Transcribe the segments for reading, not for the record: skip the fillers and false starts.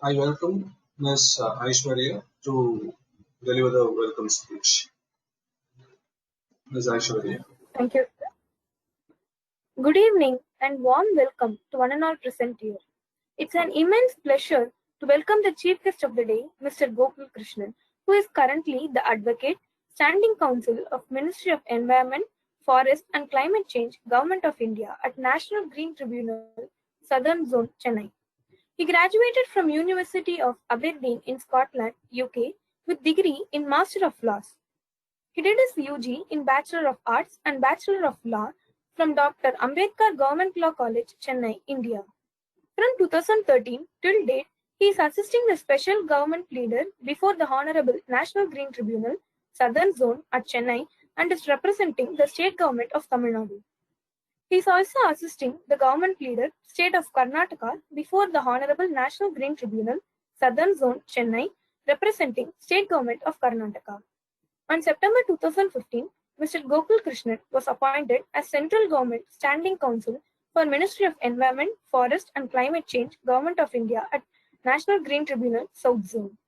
I welcome Ms. Aishwarya to deliver the welcome speech. Ms. Aishwarya. Thank you. Good evening and warm welcome to one and all present here. It's an immense pleasure to welcome the chief guest of the day, Mr. Gokul Krishnan, who is currently the Advocate, Standing Counsel of Ministry of Environment, Forest and Climate Change, Government of India at National Green Tribunal, Southern Zone, Chennai. He graduated from University of Aberdeen in Scotland, UK, with degree in Master of Laws. He did his UG in Bachelor of Arts and Bachelor of Law from Dr. Ambedkar Government Law College, Chennai, India. From 2013 till date, he is assisting the Special Government Leader before the Honorable National Green Tribunal, Southern Zone at Chennai and is representing the State Government of Tamil Nadu. He is also assisting the Government Leader, State of Karnataka before the Honorable National Green Tribunal, Southern Zone, Chennai, representing State Government of Karnataka. On September 2015, Mr. Gokul Krishnan was appointed as Central Government Standing Counsel for Ministry of Environment, Forest and Climate Change, Government of India at National Green Tribunal, South Zone.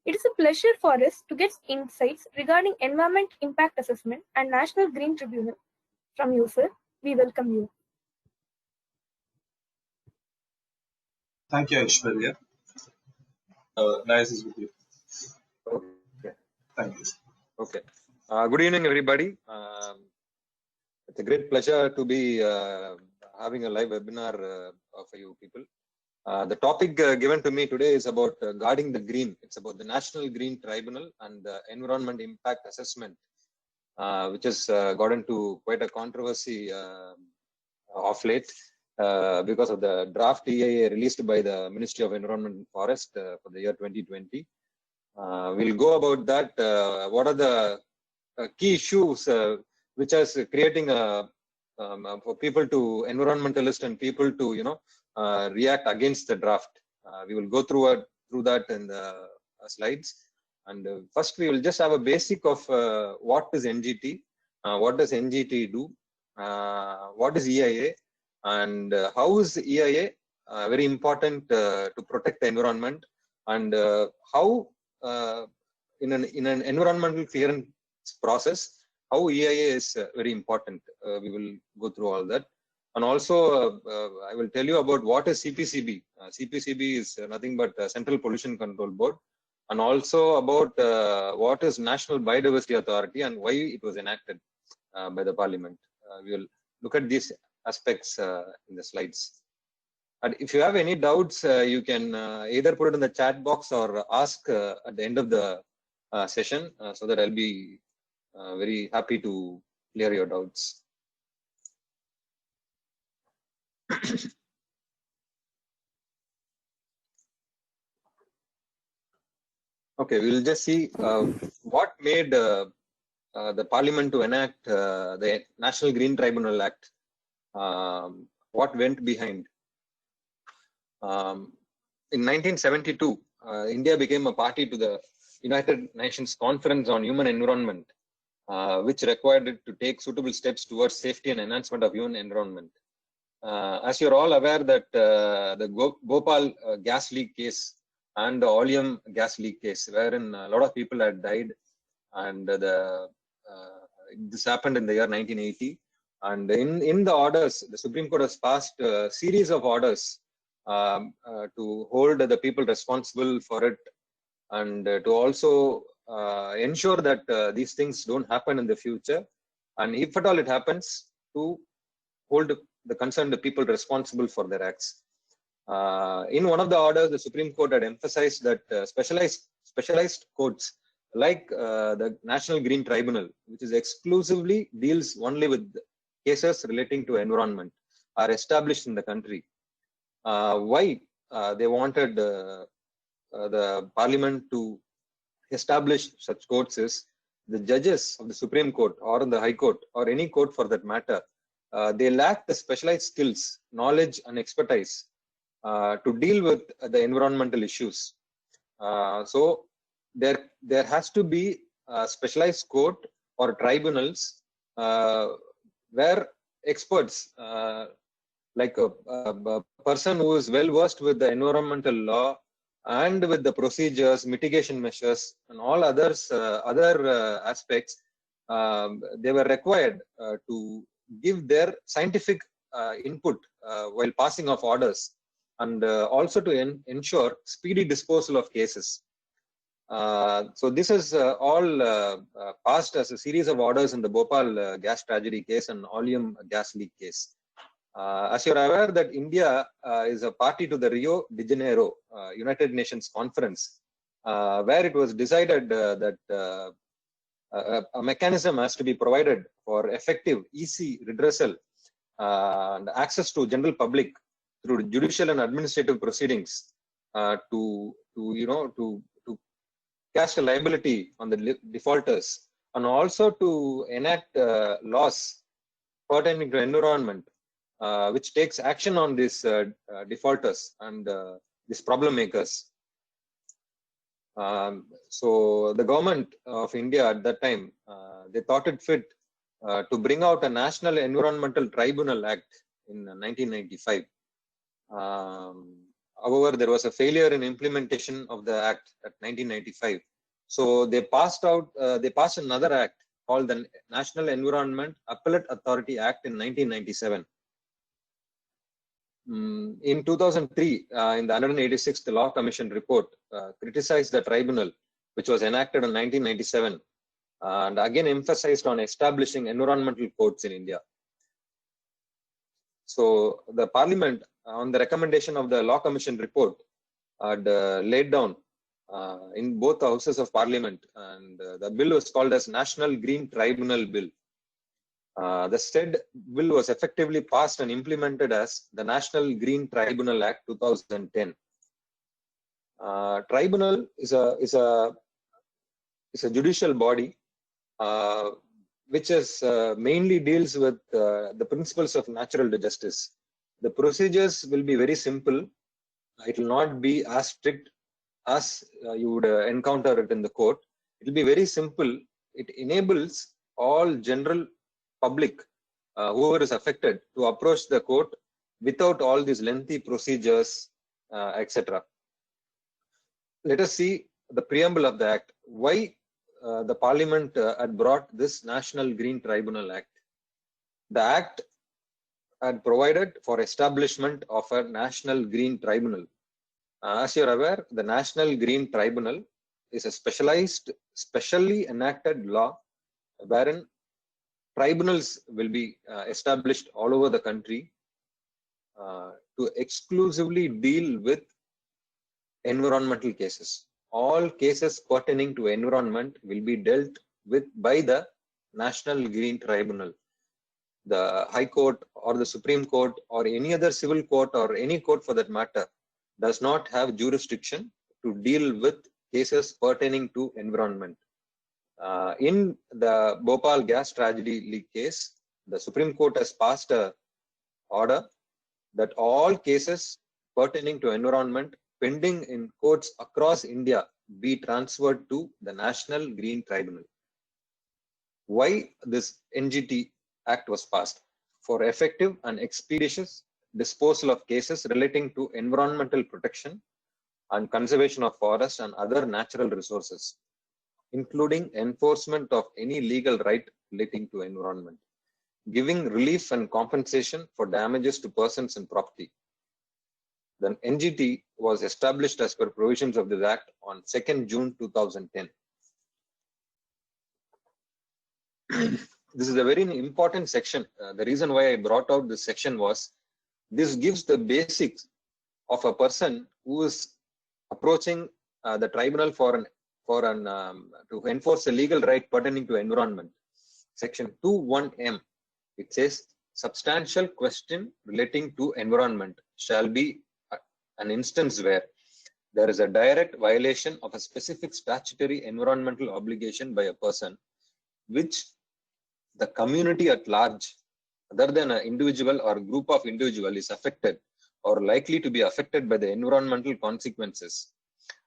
It is a pleasure for us to get insights regarding Environment Impact Assessment and National Green Tribunal. From you, sir, we welcome you. Thank you, Aishwarya. Nice is with you. Okay. Thank you. Okay. Good evening, everybody. It's a great pleasure to be having a live webinar for you people. The topic given to me today is about guarding the green. It's about the National Green Tribunal and the Environment Impact Assessment, which has got into quite a controversy of late because of the draft EIA released by the Ministry of Environment and Forest for the year 2020. We'll go about that. What are the key issues which is creating for people to environmentalists and people to react against the draft. We will go through that in the slides. And first, we will just have a basic of what is NGT, what does NGT do, what is EIA, and how is EIA very important to protect the environment, and how in an environmental clearance process, how EIA is very important. We will go through all that. And also, I will tell you about what is CPCB. CPCB is nothing but Central Pollution Control Board. And also about what is National Biodiversity Authority and why it was enacted by the Parliament. We will look at these aspects in the slides. And if you have any doubts, you can either put it in the chat box or ask at the end of the session, so that I'll be very happy to clear your doubts. Okay, we'll just see what made the Parliament to enact the National Green Tribunal Act. What went behind? In 1972, India became a party to the United Nations Conference on Human Environment, which required it to take suitable steps towards safety and enhancement of human environment. As you're all aware that the Bhopal gas leak case and the oleum gas leak case, wherein a lot of people had died, and this happened in the year 1980. And in the orders, the Supreme Court has passed a series of orders to hold the people responsible for it, and to also ensure that these things don't happen in the future, and if at all it happens, to hold the concerned people responsible for their acts. In one of the orders, the Supreme Court had emphasized that specialized courts like the National Green Tribunal, which is exclusively deals only with cases relating to environment, are established in the country. Why they wanted the Parliament to establish such courts is the judges of the Supreme Court or the High Court or any court for that matter, they lack the specialized skills, knowledge and expertise to deal with the environmental issues. So there has to be a specialized court or tribunals where experts like a person who is well versed with the environmental law and with the procedures, mitigation measures, and all others, other aspects, they were required to give their scientific input while passing of orders, and also to ensure speedy disposal of cases. So this is all passed as a series of orders in the Bhopal gas tragedy case and Oleum gas leak case. As you're aware that India is a party to the Rio de Janeiro United Nations Conference, where it was decided that a mechanism has to be provided for effective, easy redressal and access to general public through judicial and administrative proceedings to cast a liability on the defaulters, and also to enact laws pertaining to environment, which takes action on these defaulters and these problem makers. So the government of India at that time, they thought it fit to bring out a National Environmental Tribunal Act in 1995. However, there was a failure in implementation of the act at 1995. So they passed another act called the National Environment Appellate Authority Act in 1997. In 2003, in the 186th Law Commission report, criticized the tribunal, which was enacted in 1997, and again emphasized on establishing environmental courts in India. So the Parliament, on the recommendation of the Law Commission report, had laid down in both houses of Parliament, and the bill was called as National Green Tribunal Bill. The said bill was effectively passed and implemented as the National Green Tribunal Act 2010. Tribunal is a judicial body which is mainly deals with the principles of natural justice. The procedures will be very simple. It will not be as strict as you would encounter it in the court. It will be very simple. It enables all general public, whoever is affected, to approach the court without all these lengthy procedures, etc. Let us see the preamble of the act. Why the Parliament had brought this National Green Tribunal Act. The act had provided for establishment of a National Green Tribunal. As you are aware, the National Green Tribunal is a specially enacted law wherein tribunals will be established all over the country to exclusively deal with environmental cases. All cases pertaining to environment will be dealt with by the National Green Tribunal. The High Court or the Supreme Court or any other civil court or any court for that matter does not have jurisdiction to deal with cases pertaining to environment. In the Bhopal gas tragedy leak case, the Supreme Court has passed an order that all cases pertaining to environment pending in courts across India be transferred to the National Green Tribunal. Why this NGT Act was passed? For effective and expeditious disposal of cases relating to environmental protection and conservation of forests and other natural resources, including enforcement of any legal right relating to environment, giving relief and compensation for damages to persons and property. The NGT was established as per provisions of this Act on 2nd June 2010. This is a very important section. The reason why I brought out this section was this gives the basics of a person who is approaching the tribunal to enforce a legal right pertaining to environment. Section 2(1)(m), it says substantial question relating to environment shall be an instance where there is a direct violation of a specific statutory environmental obligation by a person which the community at large, other than an individual or group of individuals, is affected or likely to be affected by the environmental consequences,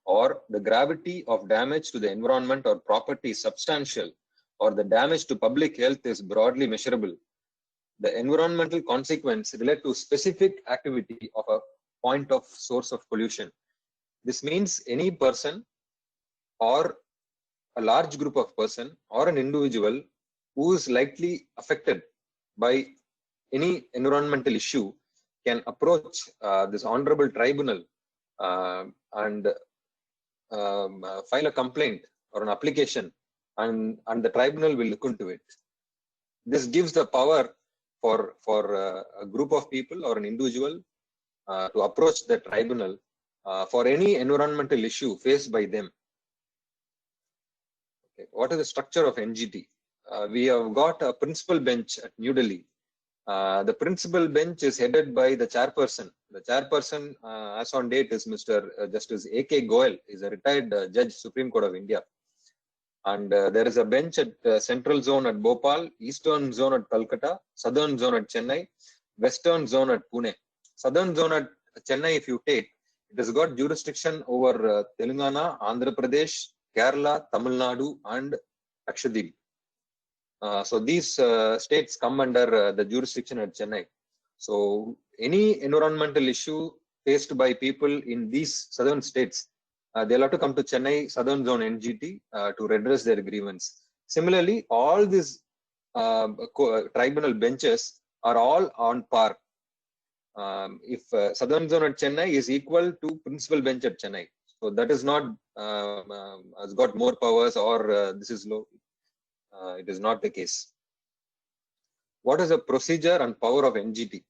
or the gravity of damage to the environment or property is substantial, or the damage to public health is broadly measurable. The environmental consequence relate to specific activity of a point of source of pollution. This means any person or a large group of person or an individual who is likely affected by any environmental issue can approach this honorable tribunal and file a complaint or an application, and the tribunal will look into it. This gives the power for a group of people or an individual to approach the tribunal for any environmental issue faced by them. Okay. What is the structure of NGT? We have got a principal bench at New Delhi. The principal bench is headed by the chairperson. The chairperson, as on date, is Mr. Justice A.K. Goel. He's a retired judge, Supreme Court of India. And there is a bench at Central Zone at Bhopal, Eastern Zone at Calcutta, Southern Zone at Chennai, Western Zone at Pune. Southern Zone at Chennai, if you take, it has got jurisdiction over Telangana, Andhra Pradesh, Kerala, Tamil Nadu, and Lakshadweep. So these states come under the jurisdiction at Chennai. So any environmental issue faced by people in these southern states, they'll have to come to Chennai Southern Zone NGT to redress their grievance. Similarly, all these tribunal benches are all on par. If Southern Zone at Chennai is equal to principal bench at Chennai, so that is not has got more powers or this is low. It is not the case. What is the procedure and power of NGT?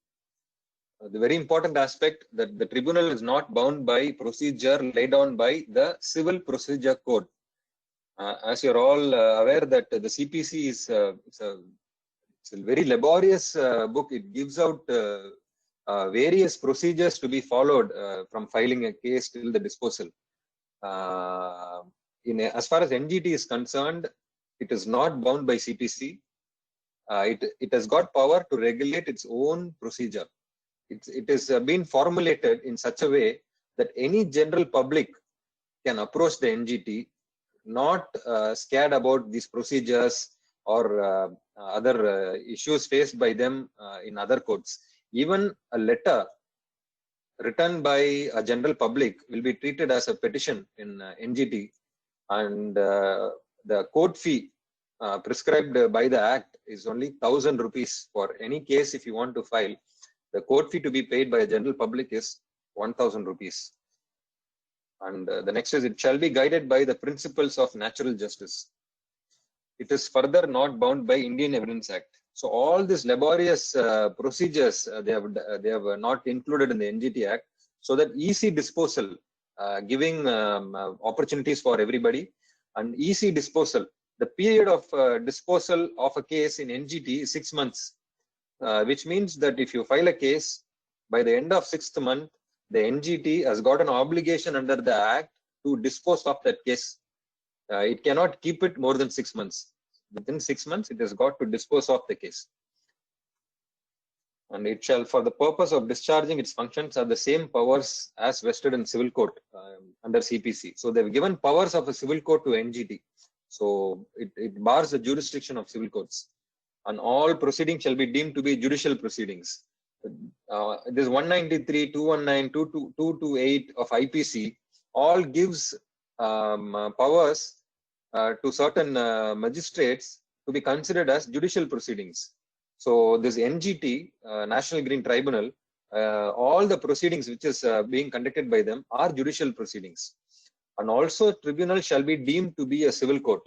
The very important aspect that the tribunal is not bound by procedure laid down by the Civil Procedure Code. As you're all aware that the CPC is it's a very laborious book. It gives out various procedures to be followed from filing a case till the disposal. As far as NGT is concerned, it is not bound by CPC. It has got power to regulate its own procedure. It is been formulated in such a way that any general public can approach the NGT, not scared about these procedures or other issues faced by them in other courts. Even a letter written by a general public will be treated as a petition in NGT, and the court fee prescribed by the Act is only 1,000 rupees for any case. If you want to file, the court fee to be paid by a general public is 1,000 rupees. And the next is, it shall be guided by the principles of natural justice. It is further not bound by Indian Evidence Act. So all these laborious procedures they have not included in the NGT Act, so that easy disposal, giving opportunities for everybody, and easy disposal. The period of disposal of a case in NGT is 6 months, which means that if you file a case, by the end of 6th month, the NGT has got an obligation under the Act to dispose of that case. It cannot keep it more than 6 months. Within 6 months, it has got to dispose of the case. And it shall, for the purpose of discharging its functions, have the same powers as vested in civil court under CPC. So they've given powers of a civil court to NGT. So it bars the jurisdiction of civil courts. And all proceedings shall be deemed to be judicial proceedings. This 193, 219, 228 of IPC all gives powers to certain magistrates to be considered as judicial proceedings. So this NGT, National Green Tribunal, all the proceedings which is being conducted by them are judicial proceedings. And also tribunal shall be deemed to be a civil court.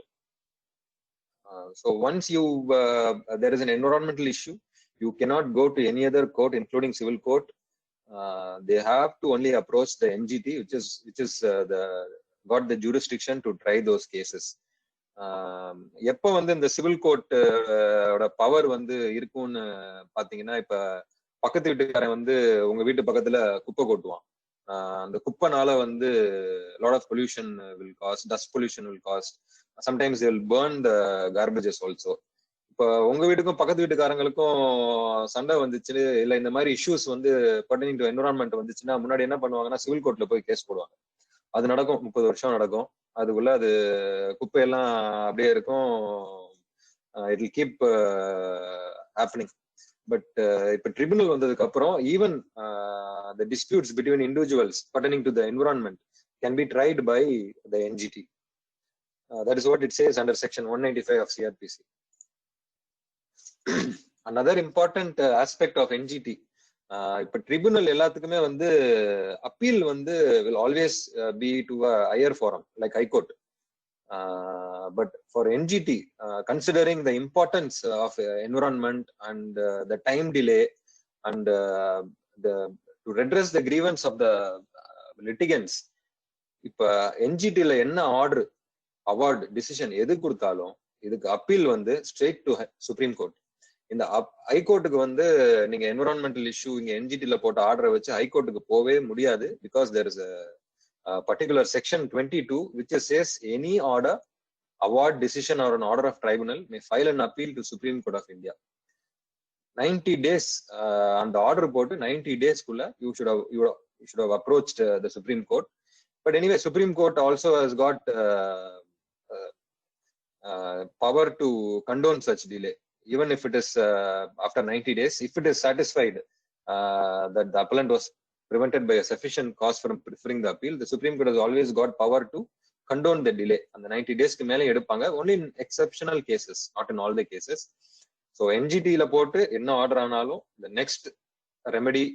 So once you there is an environmental issue, you cannot go to any other court, including civil court. They have to only approach the NGT, which is got the jurisdiction to try those cases. எப்போ வந்து இந்த civil court power வந்து இருக்கும்னு பாத்தீங்கன்னா, இப்ப பக்கத்து வீட்டுக்காரன் வந்து உங்க வீட்டு பக்கத்துல குப்பை கொட்டுவான். அந்த குப்பைனால வந்து lot of pollution will cause, dust pollution will cause. Sometimes they will burn the garbages also. இப்போ உங்க வீட்டுக்கும் பக்கத்து வீட்டுக்காரங்களுக்கும் சண்டை வந்துச்சு, இல்ல இந்த மாதிரி இஷ்யூஸ் வந்து pertaining to environment வந்துச்சுன்னா, முன்னாடி என்ன பண்ணுவாங்கன்னா, சிவில் கோர்ட்ல போய் கேஸ் போடுவாங்க. அது நடக்கும், 30 வருஷம் நடக்கும். அதுக்குள்ள அது குப்பையெல்லாம் அப்படியே இருக்கும். It will keep happening. But இப்ப ட்ரிபியூனல் வந்ததுக்கு அப்புறம் even the disputes between individuals pertaining to the environment can be tried by the NGT. That is what it says under section 195 of CRPC. Another important aspect of NGT, இப்ப tribunal எல்லாத்துக்குமே வந்து appeal வந்து will always be to a higher forum like High Court. But for NGT, considering the importance of environment and the time delay and to redress the grievance of the litigants, இப்ப NGT ல என்ன order award decision எது கொடுத்தாலும் இதுக்கு appeal வந்து straight to supreme court. இந்த ஹைகோர்ட்டுக்கு வந்து நீங்க என்விரான்மெண்டல் இஷ்யூ இங்க என்ஜிடில போட்ட ஆர்டரை வச்சு ஹைகோர்ட்டுக்கு போவே முடியாது. Because there is particular section 22 which says any order, award, decision or an order of tribunal may file an appeal to Supreme Court of India. 90 days அந்த ஆர்டர் போட்டு 90 daysக்குள்ள you should have approached the Supreme Court. But anyway, Supreme Court also has got power to condone such delay, even if it is after 90 days. If it is satisfied that the appellant was prevented by a sufficient cause from preferring the appeal, the Supreme Court has always got power to condone the delay. And the 90 days ku mele edupanga only in exceptional cases, not in all the cases. So NGT la potu enna order aanalum the next remedy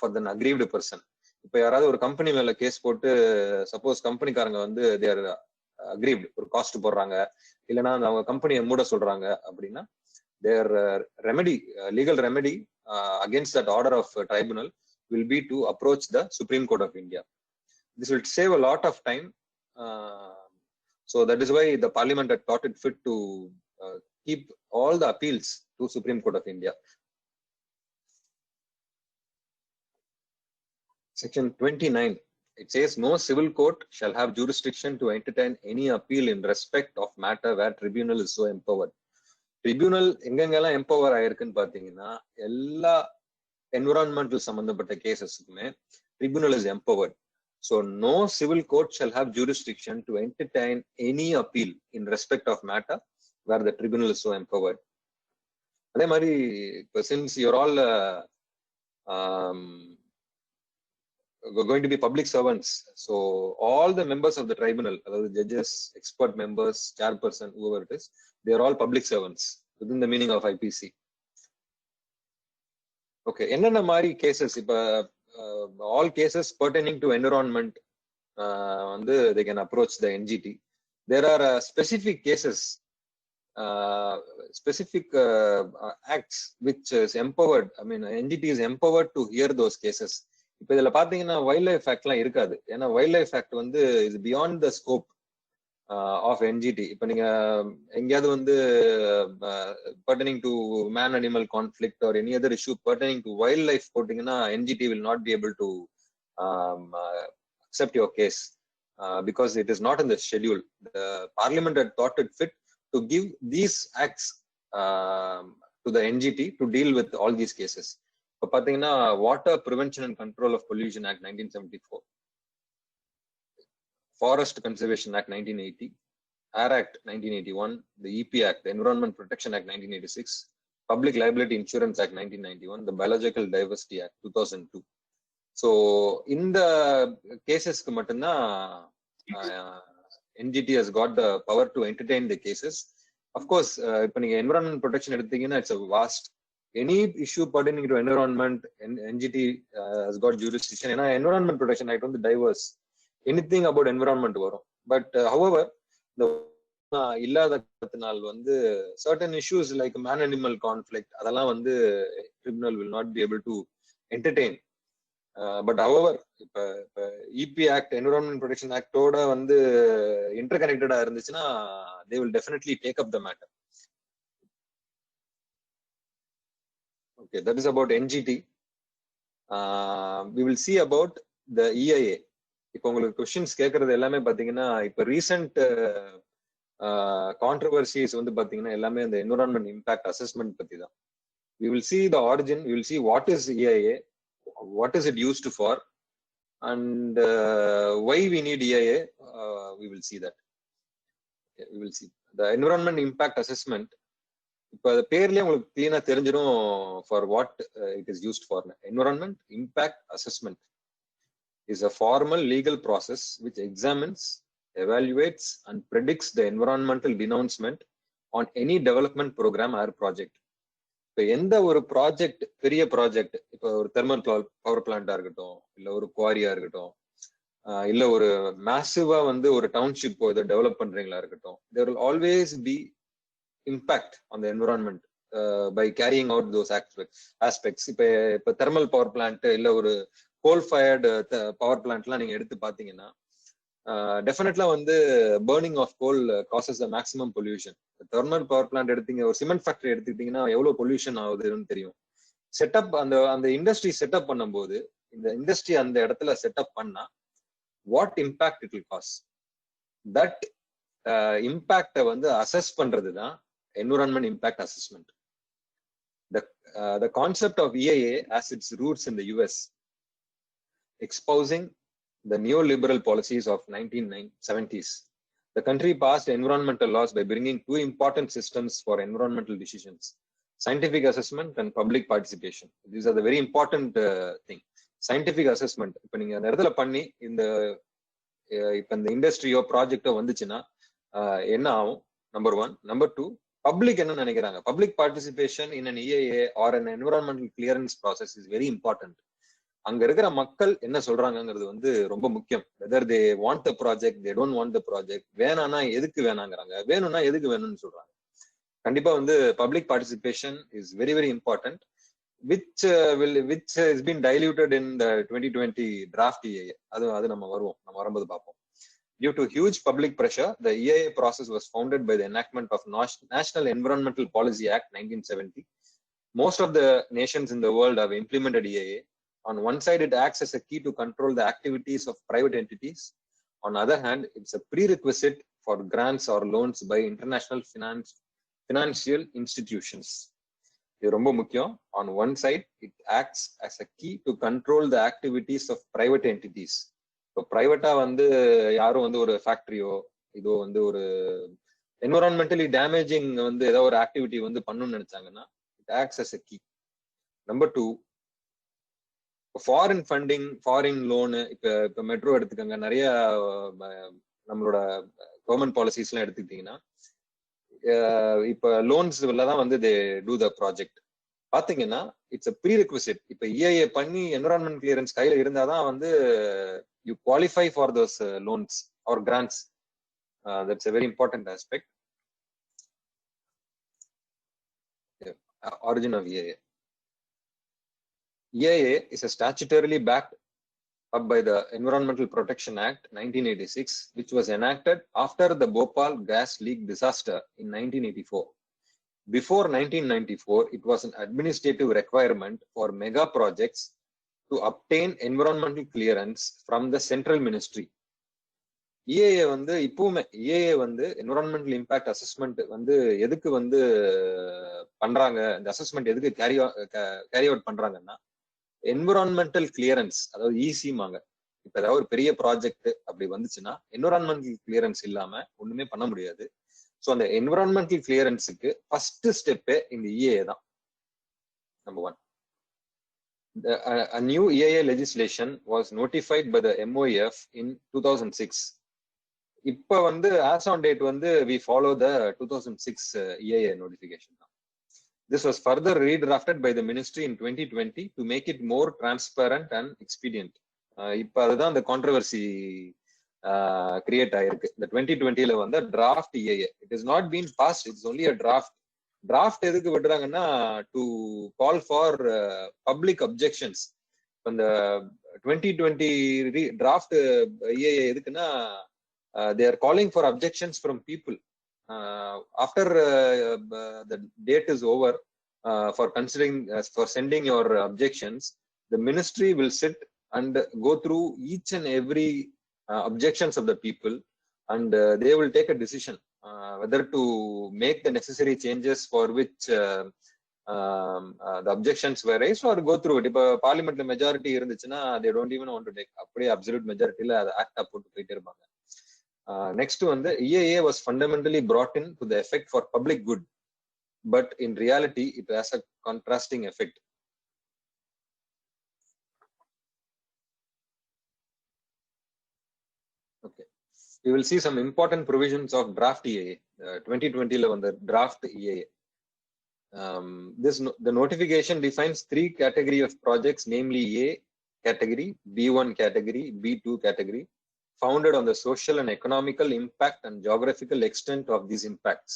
for the aggrieved person. இப்ப யாராவது ஒரு company மேல case போட்டு suppose கம்பெனிக்காரங்க வந்து தேர் அக்ரீவ்ட் ஒரு cost போடுறாங்க, இல்லைன்னா அவங்க கம்பெனியை மூட சொல்றாங்க அப்படின்னா there remedy, legal remedy against that order of tribunal will be to approach the Supreme Court of India. This will save a lot of time. So that is why the Parliament had thought it fit to keep all the appeals to Supreme Court of India. Section 29, it says no civil court shall have jurisdiction to entertain any appeal in respect of matter where tribunal is so empowered. Tribunal எங்கெங்கெல்லாம் empower ஆயிருக்குன்னு பாத்தீங்கன்னா எல்லா environmental சம்பந்தப்பட்ட கேசஸ்க்குமே tribunal is empowered. So no civil court shall have jurisdiction to entertain any appeal in respect of matter where the tribunal is so empowered. அதே மாதிரி since you're all going to be public servants, so all the members of the tribunal, the judges, expert members, chairperson, whoever it is, they are all public servants within the meaning of IPC. Okay, என்னென்ன மாதிரி cases இப்ப all cases pertaining to environment வந்து they can approach the NGT. There are specific cases, specific acts which is empowered. I mean NGT is empowered to hear those cases. இப்ப இதுல பாத்தீங்கன்னா wild life act எல்லாம் இருக்காது. ஏன்னா wildlife act வந்து is beyond the scope of NGT. இப்ப நீங்க எங்கேயாவது வந்து pertaining to man animal conflict or any other issue pertaining to wildlife போட்டீங்கன்னா NGT will not be able to accept your case because it is not in the schedule. The Parliament had thought it fit to give these acts to the NGT to deal with all these cases. இப்போ பாத்தீங்கன்னா water prevention and control of pollution act 1974, forest conservation act 1980, air act 1981, the EP Act, the Environment Protection Act 1986, Public Liability Insurance Act 1991, the Biological Diversity Act 2002. So இந்த கேசஸ்க்கு மட்டும்தான் NGT has got the power to entertain the cases. Of course, இப்போ நீங்க environment protection எடுத்தீங்கன்னா it's a vast. Any issue pertaining to environment, NGT has got jurisdiction. ஏன்னா environment protection act வந்து diverse, anything about environment வரும். But however, the இல்லாததுனால வந்து certain issues like man animal conflict அதெல்லாம் வந்து tribunal will not be able to entertain. But however, இப்ப EP Act, Environment Protection Act ஓட வந்து interconnected இருந்துச்சுன்னா they will definitely take up the matter. Okay, that is about NGT. We will see about the EIA. இப்போ உங்களுக்கு questions கேட்கறது எல்லாமே பாத்தீங்கன்னா இப்ப ரீசெண்ட் கான்ட்ரவர்சிஸ் வந்து பாத்தீங்கன்னா எல்லாமே அந்த என்விரான்மெண்ட் இம்பாக்ட் அசஸ்மெண்ட் பத்தி தான். We will see the origin, we will see what is EIA, what is it used for, and why we need EIA. We will see that. Okay, we will see the environment impact assessment. இப்போ பேர்லயே உங்களுக்கு கிளீனா தெரிஞ்சிடும் for what it is used for. Environment impact assessment. is a formal legal process which examines, evaluates, and predicts the environmental denouncement on any development program or project. இப்போ எந்த ஒரு project, பெரிய project, இப்போ ஒரு தெர்மல் பவர் பிளான்டா இருக்கட்டும், இல்ல ஒரு குவாரியா இருக்கட்டும், இல்ல ஒரு மேசிவா வந்து ஒரு டவுன்ஷிப் இதை டெவலப் பண்றீங்களா இருக்கட்டும், there will always be impact on the environment by carrying out those aspects. இப்ப தெர்மல் பவர் பிளான்ட் இல்ல ஒரு கோல் ஃபயர்டு பவர் பிளான்ட்லாம் நீங்க எடுத்து பாத்தீங்கன்னா டெஃபினெட்லா வந்து burning of coal causes the maximum pollution. Thermal power plant எடுத்தீங்க, ஒரு சிமெண்ட் ஃபேக்டரி எடுத்துக்கிட்டீங்கன்னா எவ்வளவு பொல்யூஷன் ஆகுதுன்னு தெரியும். செட்டப் அந்த இண்டஸ்ட்ரி செட்டப் பண்ணும்போது, இந்த இண்டஸ்ட்ரி அந்த இடத்துல செட்டப் பண்ணா what impact it will cause, that இம்பாக்டை வந்து அசஸ் பண்றதுதான் environment impact assessment. The concept of EIA has its roots in the US, espousing the neoliberal policies of 1970s. The country passed environmental laws by bringing two important systems for environmental decisions: scientific assessment and public participation. These are the very important thing. Scientific assessment, இப்ப நீங்க அந்த இடத்துல பண்ணி இந்த இண்டஸ்ட்ரியோ ப்ராஜெக்டோ வந்துச்சுன்னா என்ன ஆகும்? Number one. Number two, public என்ன நினைக்கிறாங்க? Public participation in an EIA or an environmental clearance process is very important. அங்க இருக்கிற மக்கள் என்ன சொல்றாங்கிறது வந்து ரொம்ப முக்கியம். whether they want the project, they don't want the project, வேணானா எதுக்கு வேணாங்கிறாங்க, வேணும்னா எதுக்கு வேணும்னு சொல்றாங்க. கண்டிப்பா வந்து public participation is very very important, which has been diluted in the 2020 draft EIA. அது நம்ம வரும்போது பார்ப்போம். Due to huge public pressure, the EIA process was founded by the enactment of National Environmental Policy Act 1970. Most of the nations in the world have implemented EIA. On one side, it acts as a key to control the activities of private entities. On the other hand, it's a prerequisite for grants or loans by international financial institutions. இது ரொம்ப முக்கியம். On one side, it acts as a key to control the activities of private entities. இப்போ பிரைவேட்டா வந்து யாரும் வந்து ஒரு ஃபேக்டரியோ இதோ வந்து ஒரு என்விரான்மெண்டலி டேமேஜிங் வந்து ஏதோ ஒரு ஆக்டிவிட்டி வந்து பண்ணணும்னு நினைச்சாங்கன்னா it acts as a key. Number two, foreign funding, foreign loan. இப்ப மெட்ரோ எடுத்துக்கோங்க, நிறைய நம்மளோட கவர்மெண்ட் பாலிசிஸ் எல்லாம் எடுத்துக்கிட்டீங்கன்னா இப்ப லோன்ஸ்ல தான் வந்து தே டூ த ப்ராஜெக்ட். பாத்தீங்கன்னா இட்ஸ் அ ப்ரீரெக்விசிட். இப்ப EIA பண்ணி என்விரான்மெண்ட் கிளியரன்ஸ் கையில இருந்தாதான் வந்து you qualify for those loans or grants. That's a very important aspect. Origin of EIA. EIA is a statutorily backed up by the Environmental Protection Act 1986, which was enacted after the Bhopal gas leak disaster in 1984. Before 1994, it was an administrative requirement for mega projects to obtain environmental clearance from the central ministry. EIA வந்து இப்பவுமே EIA வந்து environmental impact assessment வந்து எதுக்கு வந்து பண்றாங்க, இந்த assessment எதுக்கு carry out பண்றாங்கன்னா என்விரான்மெண்டல் கிளியரன்ஸ், அதாவது ஈஸிமாங்க. இப்ப ஏதாவது ஒரு பெரிய ப்ராஜெக்ட் அப்படி வந்துச்சுன்னா என்விரான்மெண்டல் கிளியரன்ஸ் இல்லாம ஒண்ணுமே பண்ண முடியாது. ஸோ அந்த என்விரான்மெண்டல் கிளியரன்ஸுக்கு ஃபர்ஸ்ட் ஸ்டெப்பே இந்த EIA தான். Number one. A new EIA legislation was notified by the MOEF in 2006. இப்ப வந்து as on date வந்து we follow the 2006 EIA notification. This was further redrafted by the ministry in 2020 to make it more transparent and expedient. இப்ப அதுதான் the controversy create ஆயிருக்கு. இந்த 2020ல வந்து draft EIA, it has not been passed, it's only a draft. Draft எதுக்கு விடுறாங்கன்னா to call for public objections. இந்த 2020 draft EIA எதுக்குன்னா they are calling for objections from people after the date is over for considering for sending your objections. The ministry will sit and go through each and every objections of the people and they will take a decision whether to make the necessary changes for which the objections were raised or go through it. If parliament majority irundhuchuna they don't even want to take appadi absolute majority la act போட்டு போயிட்டே இருப்பாங்க. Next வந்து EIA was fundamentally brought in to the effect for public good, but in reality it has a contrasting effect. you will see some important provisions of draft EAA. 2020 la vanda draft EAA. The notification defines 3 category of projects, namely A category, B1 category, B2 category, founded on the social and economical impact and geographical extent of these impacts.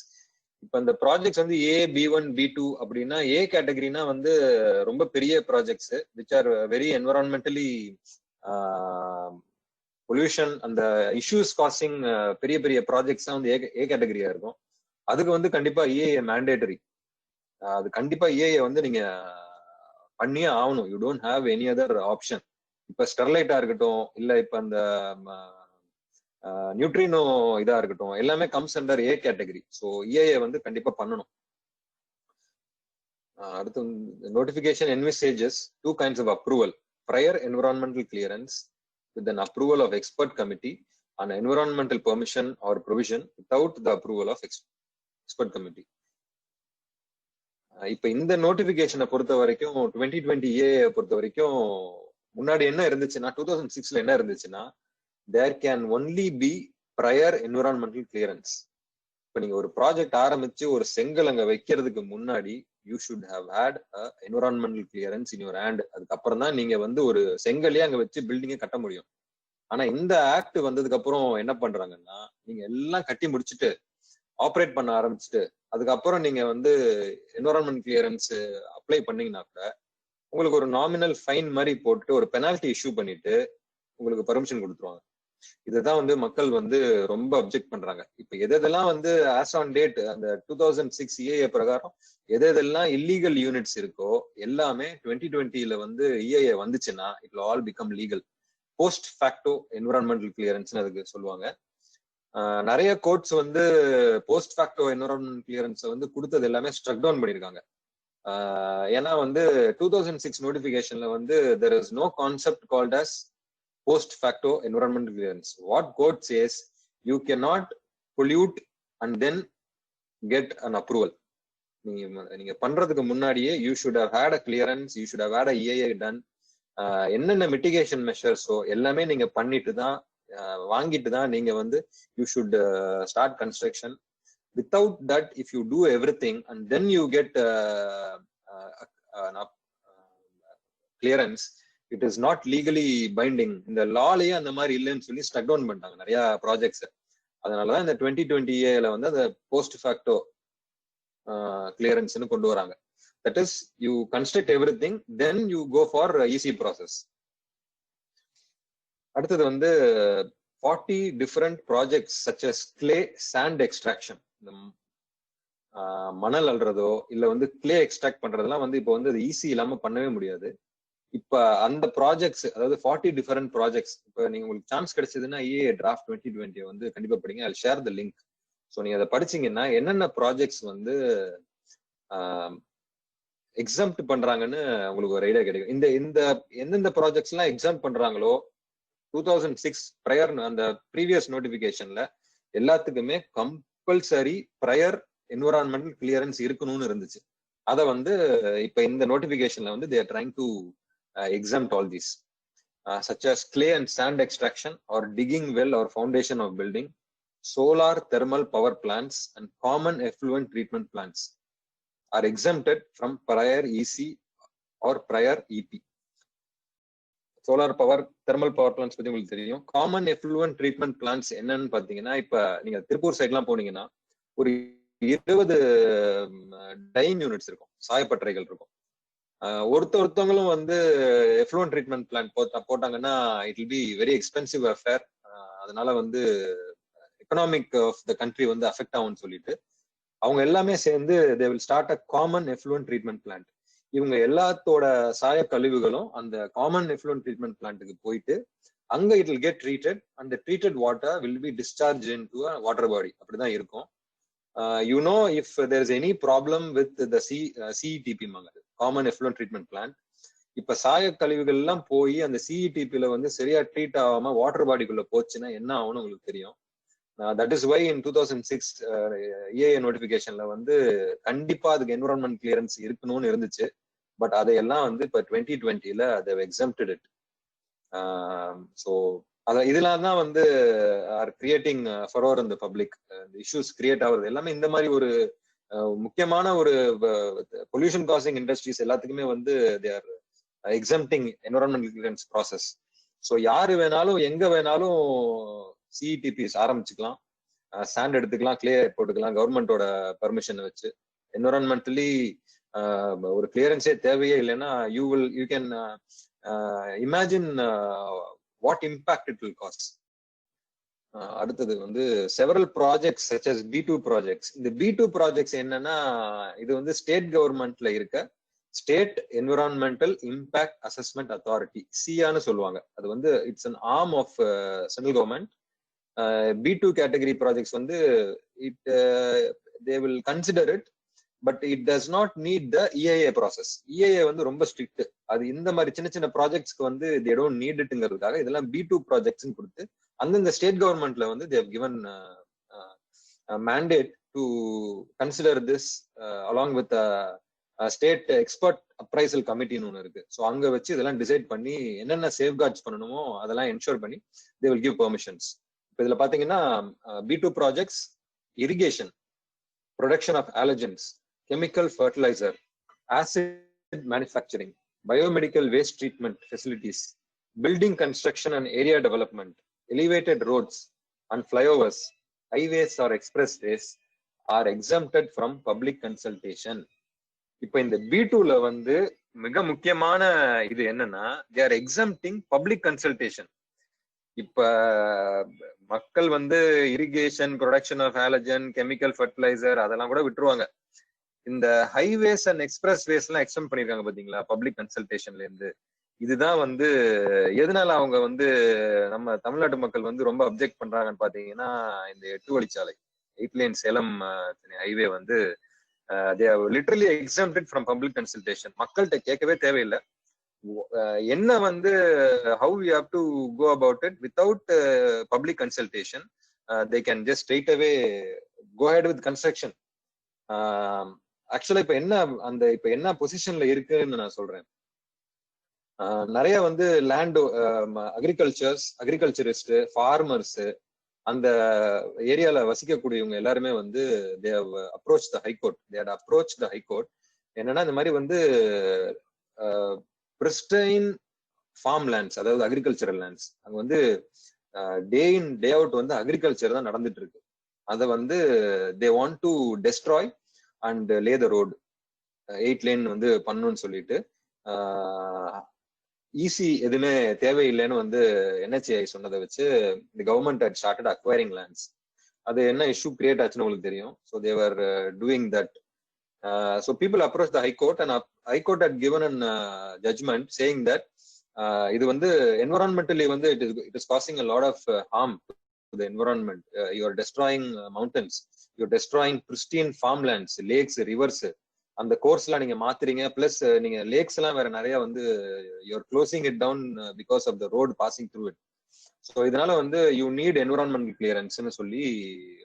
இப்போ இந்த projects வந்து A, B1, B2 அப்படின்னா A கேட்டகரினா வந்து ரொம்ப பெரிய projects which are very environmentally pollution அந்த issues causing பெரிய பெரிய ப்ராஜெக்ட்ஸ் தான் வந்து ஏ கேட்டகரியா இருக்கும். அதுக்கு வந்து கண்டிப்பா ஏஏ மேண்டேட்டரி. அது கண்டிப்பா ஏஏ வந்து நீங்க பண்ணியே ஆகணும். You don't have any other option. இப்ப ஸ்டெர்லைட்டா இருக்கட்டும், இல்ல இப்ப அந்த நியூட்ரினோ இதா இருக்கட்டும், எல்லாமே comes under A category. So AA வந்து கண்டிப்பா பண்ணணும். அடுத்து notification envisages 2 kinds of approval: prior environmental clearance with an approval of expert committee and environmental permission or provision without the approval of expert committee. இப்ப இந்த நோட்டிபிகேஷனை பொறுத்த வரைக்கும் 2020 ஏ பொறுத்த வரைக்கும் முன்னாடி என்ன இருந்துச்சுன்னா 2006ல என்ன இருந்துச்சுன்னா there can only be prior environmental clearance. இப்ப நீங்க ஒரு ப்ராஜெக்ட் ஆரம்பிச்சு ஒரு செங்கல் அங்க வைக்கிறதுக்கு முன்னாடி you should have had a environmental clearance in your hand. அதுக்கப்புறம் தான் நீங்க வந்து ஒரு செங்கலே அங்க வச்சு பில்டிங்கை கட்ட முடியும். ஆனா இந்த ஆக்ட் வந்ததுக்கு அப்புறம் என்ன பண்றாங்கன்னா, நீங்க எல்லாம் கட்டி முடிச்சுட்டு ஆப்ரேட் பண்ண ஆரம்பிச்சுட்டு அதுக்கப்புறம் நீங்க வந்து என்விரான்மெண்ட் கிளியரன்ஸ் அப்ளை பண்ணீங்கன்னா கூட உங்களுக்கு ஒரு நாமினல் ஃபைன் மாதிரி போட்டு ஒரு பெனால்டி இஷ்யூ பண்ணிட்டு உங்களுக்கு பர்மிஷன் கொடுத்துருவாங்க. இதுதான் வந்து மக்கள் வந்து ரொம்ப அப்ஜெக்ட் பண்றாங்க. இப்ப எதெல்லாம் வந்து ஆஸ் ஆன் டேட் அந்த 2006 ஏஏ பிரகாரம் எதெல்லாம் இல்லீகல் யூனிட்ஸ் இருக்கோ எல்லாமே 2020ல வந்து ஏஏ வந்துச்சுன்னா it will all become legal. Post ஃபேக்டோ environmental clearance அதுக்கு சொல்லுவாங்க. நிறைய கோர்ட்ஸ் வந்து போஸ்ட் ஃபேக்டோ என்விரான்மெண்டல் கிளியரன்ஸ் வந்து கொடுத்தது எல்லாமே ஸ்ட்ரக் டவுன் பண்ணிருக்காங்க. ஏன்னா வந்து 2006 நோட்டிபிகேஷன்ல வந்து there is no concept called as post facto environmental clearance. What court says, you cannot pollute and then get an approval. நீங்க பண்றதுக்கு முன்னாடியே you should have had a clearance, you should have had a EIA done. என்னென்ன mitigation மெஷர்ஸோ எல்லாமே நீங்க பண்ணிட்டு தான் வாங்கிட்டு தான் நீங்க வந்து you should start construction. Without that, if you do everything and then you get clearance, it is not legally binding. இந்த லாலயே அந்த மாதிரி இல்லைன்னு சொல்லி ஸ்டக் டவுன் பண்ணிட்டாங்க நிறைய ப்ராஜெக்ட்ஸ். அதனாலதான் இந்த 2020 வந்து அந்த போஸ்ட் ஃபேக்டோ கிளியரன்ஸ்னு கொண்டு வராங்க. That is, you construct everything, then you go for EC process. அடுத்தது வந்து 40 different projects such as clay sand extraction. மணல் அல்றதோ இல்ல வந்து கிளே எக்ஸ்ட்ராக்ட் பண்றதெல்லாம் வந்து இப்போ வந்து ஈஸி இல்லாம பண்ணவே முடியாது. இப்ப அந்த ப்ராஜெக்ட்ஸ், அதாவது 40 டிஃபரெண்ட் ப்ராஜெக்ட்ஸ், இப்ப நீங்க உங்களுக்கு சான்ஸ் கிடைச்சதுன்னா EA டிராஃப்ட் 2020 வந்து கண்டிப்பா படிங்க. I'll share the link. So நீங்க அதை படிச்சீங்கன்னா என்னென்ன ப்ராஜெக்ட்ஸ் வந்து எக்ஸாம்ட் பண்றாங்கன்னு உங்களுக்கு ஒரு ஐடியா கிடைக்கும். இந்த எந்தெந்த ப்ராஜெக்ட்ஸ் எல்லாம் எக்ஸாம் பண்றாங்களோ 2006 ப்ரையர் அந்த ப்ரீவியஸ் நோட்டிபிகேஷன்ல எல்லாத்துக்குமே கம்பல்சரி ப்ரையர் என்விரான்மெண்டல் கிளியரன்ஸ் இருக்கணும்னு இருந்துச்சு. அதை வந்து இப்ப இந்த நோட்டிபிகேஷன்ல வந்து they are trying to exempt all these such as clay and sand extraction or digging well or foundation of building, solar thermal power plants and common effluent treatment plants are exempted from prior EC or prior EP. Solar power thermal power plants பத்தி உங்களுக்கு தெரியும். Common effluent treatment plans என்னன்னு பாத்தீங்கன்னா, இப்ப நீங்க திருப்பூர் சைட்லாம் போனீங்கன்னா ஒரு 20 டைன் யூனிட்ஸ் இருக்கும், சாயப்பட்டறைகள் இருக்கும். ஒருத்தவங்களும் வந்து எஃப்ளூவன்ட் ட்ரீட்மெண்ட் பிளான் போட்டாங்கன்னா it will be very expensive affair. அதனால வந்து எக்கனாமிக் ஆஃப் த கண்ட்ரி வந்து அஃபெக்ட் ஆகும்னு சொல்லிட்டு அவங்க எல்லாமே சேர்ந்து they will start a common effluent treatment plant. இவங்க எல்லாத்தோட சாய கழிவுகளும் அந்த காமன் எஃப்ளூவன்ட் ட்ரீட்மெண்ட் பிளான்ட்டுக்கு போயிட்டு அங்க it will get treated and treated water will be discharge in to a water body. அப்படிதான் இருக்கும். You know, if there is any problem with the CETP common effluent treatment plant, இப்ப சாய கழிவுகள் எல்லாம் போய் அந்த சிஇடிபில வந்து சரியா ட்ரீட் ஆகாம வாட்டர் பாடிக்குள்ள போச்சுன்னா என்ன ஆகும்னு உங்களுக்கு தெரியும். That is why in 2006 EIA நோட்டிபிகேஷன்ல வந்து கண்டிப்பா அதுக்கு என்விரான்மெண்ட் கிளியரன்ஸ் இருக்கணும்னு இருந்துச்சு. பட் அதையெல்லாம் வந்து இப்ப 2020ல they exempted it. ஸோ இதெல்லாம் தான் வந்து ஆர் கிரியேட்டிங் ஃபரோர் இந்த பப்ளிக் இஷ்யூஸ் கிரியேட் ஆகுறது எல்லாமே இந்த மாதிரி ஒரு முக்கியமான ஒரு பொல்யூஷன் காசிங் இண்டஸ்ட்ரீஸ் எல்லாத்துக்குமே வந்து they are exempting environmental clearance process. So யாரு வேணாலும் எங்க வேணாலும் சிஇடிபிஸ் ஆரம்பிச்சுக்கலாம், சாண்ட் எடுத்துக்கலாம், கிளே போட்டுக்கலாம் கவர்மெண்டோட பர்மிஷனை வச்சு. என்விரான்மெண்டலி ஒரு கிளியரன்ஸே தேவையே இல்லைன்னா you can imagine what impact it will cost. அடுத்தது வந்து several projects such as B2 projects. இந்த B2 ப்ராஜெக்ட்ஸ் என்னன்னா இது வந்து ஸ்டேட் கவர்மெண்ட்ல இருக்க state environmental impact assessment authority, சியான்னு சொல்லுவாங்க. அது வந்து it's an arm of central government. B2 category projects வந்து they will consider it, but it does not need the EIA process. EIA வந்து ரொம்ப ஸ்ட்ரிக்ட். அது இந்த மாதிரி சின்ன சின்ன ப்ராஜெக்ட்ஸ்க்கு வந்து தே டோன்ட் நீட் இட்ங்கிறதுக்காக இதெல்லாம் B2 ப்ராஜெக்ட்ஸ் கொடுத்து அந்தந்த ஸ்டேட் கவர்மெண்ட்ல வந்து they have given mandate to consider this along with state expert appraisal கமிட்டின்னு ஒன்று இருக்கு. ஸோ அங்க வச்சு இதெல்லாம் டிசைட் பண்ணி என்னென்ன சேஃப்கார்ட்ஸ் பண்ணணுமோ அதெல்லாம் என்ஷூர் பண்ணி தே வில் கிவ் பெர்மிஷன்ஸ். இப்போ இதுல பாத்தீங்கன்னா B2 projects irrigation, production of halogens, chemical fertilizer, acid manufacturing, biomedical waste treatment facilities, building construction and area development, elevated roads and flyovers, highways or expressways are exempted from public consultation. இப்ப இந்த B2ல வந்து மிக முக்கியமான இது என்னன்னா they are exempting public consultation. இப்ப மக்கள் வந்து irrigation, production of halogen, chemical fertiliser அதெல்லாம் கூட விட்டுருவாங்க. இந்த ஹைவேஸ் அண்ட் எக்ஸ்பிரஸ் வேஸ் எல்லாம் எக்ஸ்டெண்ட் பண்ணிருக்காங்க பாத்தீங்களா பப்ளிக் கன்சல்டேஷன்ல இருந்து. இதுதான் வந்து எதனால அவங்க வந்து நம்ம தமிழ்நாட்டு மக்கள் வந்து ரொம்ப அப்ஜெக்ட் பண்றாங்கன்னு பாத்தீங்கன்னா இந்த 8 வழிச்சாலை 8 லேன் சேலம் ஹைவே வந்து they are literally exempted from public consultation. மக்கள்கிட்ட கேட்கவே தேவையில்லை. என்ன வந்து how we have to go about it without public consultation. They can just straight away go ahead with construction. ஆக்சுவலா இப்ப என்ன பொசிஷன்ல இருக்குன்னு நான் சொல்றேன். நிறைய வந்து லேண்ட் அக்ரிகல்ச்சரிஸ்ட், ஃபார்மர்ஸ், அந்த ஏரியால வசிக்கக்கூடியவங்க எல்லாருமே வந்து they have approached the high court. They had approached the high court. என்னன்னா இந்த மாதிரி வந்து pristine farm lands, அதாவது அக்ரிகல்ச்சரல் லேண்ட்ஸ், அங்க வந்து டே இன் டே அவுட் வந்து அக்ரிகல்ச்சர் தான் நடந்துட்டு இருக்கு. அதை வந்து they want to destroy and lay the road 8 lane வந்து பண்ணணும்னு சொல்லிட்டு ஈஸி எதுவுமே தேவையில்லைன்னு வந்து NHAI சொன்னதை வச்சு இந்த government had started acquiring lands. அது என்ன இஷ்யூ கிரியேட் ஆச்சுன்னு உங்களுக்கு தெரியும். So they were doing that. So people approached the High Court and High Court had given an judgment saying that இது வந்து environmentally வந்து it is causing a lot of harm to the environment. You are destroying mountains, you are destroying pristine farmlands, lakes, rivers. அந்த கோர்ஸ்லாம் நீங்க மாத்துறீங்க, plus நீங்க லேக்ஸ் எல்லாம் வேற நிறைய வந்து you are closing it down because of the road passing through it. So இதனால வந்து you need environmental clearanceன்னு சொல்லி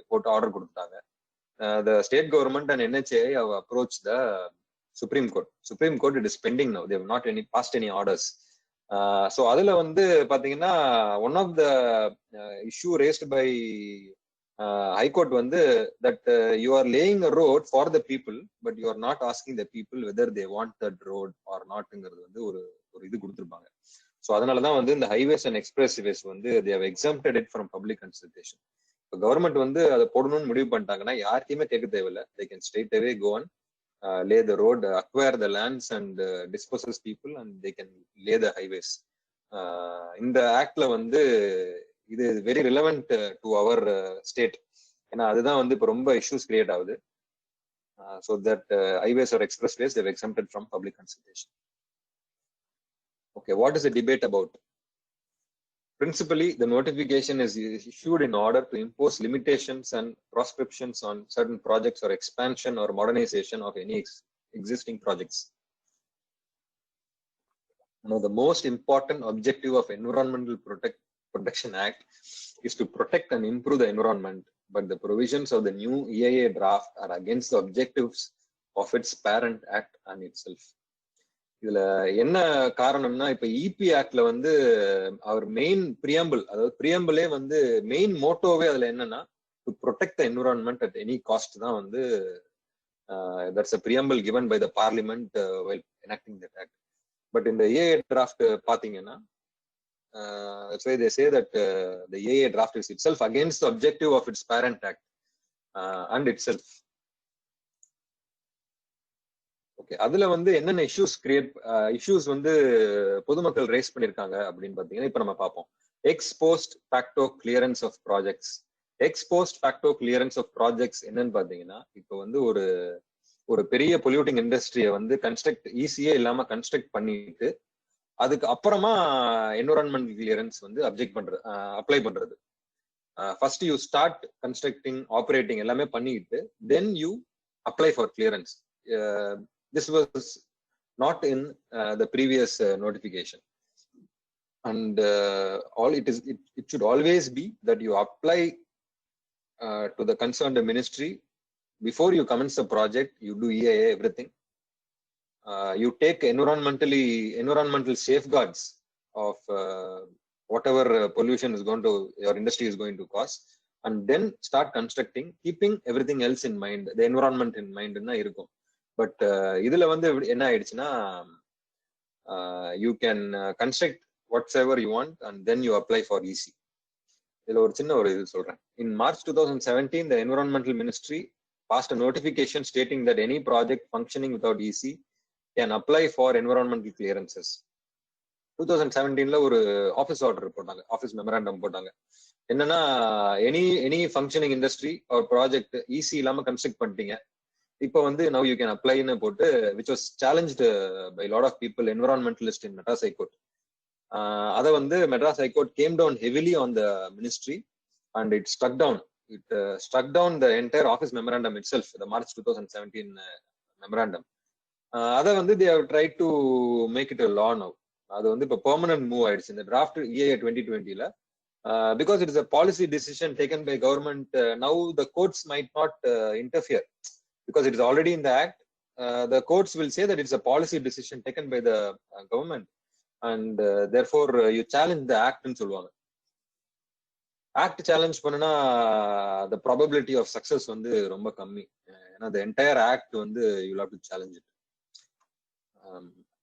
போட்டு ஆர்டர் கொடுத்துட்டாங்க. The state government and NHAI have approached the Supreme Court. Supreme Court, it is pending now. They have not passed any orders. So அதுல வந்து பாத்தீங்கன்னா one of the issue raised by High Court வந்து that you are laying a road for the people, but you are not asking the people whether they want that road or notங்கிறது வந்து ஒரு இது கொடுத்துருப்பாங்க. So அதனாலதான் வந்து இந்த highways and express வந்து they have exempted it from public consultation. இப்போ government வந்து அதை போடணும்னு முடிவு பண்ணிட்டாங்கன்னா யாருக்கையுமே கேட்க தேவையில்லை. they can straight away go on lay the road, acquire the lands and dispossess people and they can lay the highways. இந்த ஆக்ட்ல வந்து இது very relevant to our state. ஏன்னா அதுதான் வந்து இப்போ ரொம்ப இஷ்யூஸ் கிரியேட் ஆகுது. So that highways or expressways they've exempted from public consultation. Okay, what is the debate about? Principally, the notification is issued in order to impose limitations and proscriptions on certain projects or expansion or modernization of any existing projects. Now, the most important objective of Environmental Protection Act is to protect and improve the environment, but the provisions of the new EIA draft are against the objectives of its parent act and itself. இதுல என்ன காரணம்னா இப்ப EB ஆக்ட்ல வந்து அவர் main preamble, அதாவது பிரியம்பிளே வந்து main மோட்டோவே அதுல என்னன்னா to protect the environment at any cost தான் வந்து that's a preamble given by the parliament while enacting that act. But in the AA draft பாத்தீங்கன்னா that's why they say that the AA draft is itself against the objective of its parent act and itself. Okay, அதுல வந்து என்னென்ன issues வந்து பொதுமக்கள் race பண்ணிருக்காங்க அப்படின்னு பாத்தீங்கன்னா இப்ப நம்ம பார்ப்போம். Ex post facto clearance of projects. Ex post facto clearance of projects என்னன்னு பாத்தீங்கன்னா இப்போ வந்து ஒரு பெரிய பொல்யூட்டிங் இண்டஸ்ட்ரியை வந்து ஈஸியே இல்லாம கன்ஸ்ட்ரக்ட் பண்ணிட்டு அதுக்கு அப்புறமா என்விரான்மெண்டல் கிளியரன்ஸ் வந்து அப்ளை பண்றது. First you start constructing, operating எல்லாமே பண்ணிட்டு தென் you apply for clearance. This was not in the previous notification, and it should always be that you apply to the concerned ministry before you commence the project. You do EIA, everything. You take environmental safeguards of whatever pollution your industry is going to cause, and then start constructing, keeping everything else in mind, the environment in mind na irukum. But இதுல வந்து என்ன ஆயிடுச்சுன்னா you can construct whatsoever you want and then you apply for EC. இதுல ஒரு சின்ன இது சொல்றேன். இன் March 2017 the environmental ministry passed a notification stating that any project functioning without EC can apply for environmental clearances. 2017ல ஒரு office order போட்டாங்க, office memorandum போட்டாங்க. என்னன்னா any functioning industry ஒரு ப்ராஜெக்ட் ஈசி இல்லாம கன்ஸ்ட்ரக்ட் பண்ணிட்டீங்க, இப்போ வந்து now you can apply ன்னு போட்டு, which was challenged by a lot of people, environmentalists in Madras High Court. அதை வந்து Madras High Court came down heavily on the ministry and it struck down the entire office memorandum itself, the March 2017 memorandum. அதை வந்து they have tried to make it a law now. அது வந்து இப்போ permanent move ஆயிடுச்சு இந்த draft EIA 2020ல. Because it is a policy decision taken by government, now the courts might not interfere. Because it is already in the act, the courts will say that it's a policy decision taken by the government, and therefore you challenge the act ன்னு சொல்லுவாங்க. Act challenge பண்ணனா the probability of success வந்து ரொம்ப கம்மி. ஏன்னா the entire act வந்து you'll have to challenge it.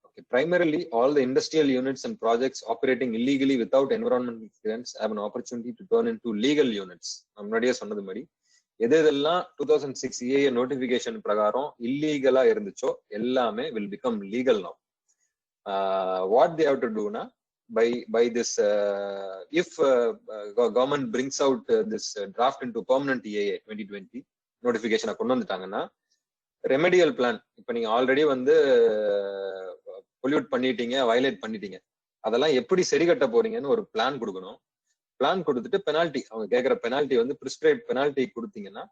Okay, primarily all the industrial units and projects operating illegally without environmental clearance have an opportunity to turn into legal units. நான் முன்னாடியே சொன்னது மாதிரி எதெல்லாம் 2006 EIA நோட்டிபிகேஷன் பிரகாரம் இல்லீகலா இருந்துச்சோ எல்லாமே will become legal now. What they have to do na by this if government brings out this draft into permanent EIA 2020 நோட்டிபிகேஷனை கொண்டு வந்துட்டாங்கன்னா ரெமெடியல் பிளான், இப்ப நீங்க ஆல்ரெடி வந்து பொல்யூட் பண்ணிட்டீங்க, வயலேட் பண்ணிட்டீங்க, அதெல்லாம் எப்படி சரி கட்ட போறீங்கன்னு ஒரு பிளான் கொடுக்கணும். பிளான் கொடுத்துட்டு பெனால்டி, அவங்க கேட்கிற பெனால்டி வந்து பிரிஸ்கிரைப் பெனால்டி கொடுத்தீங்கன்னா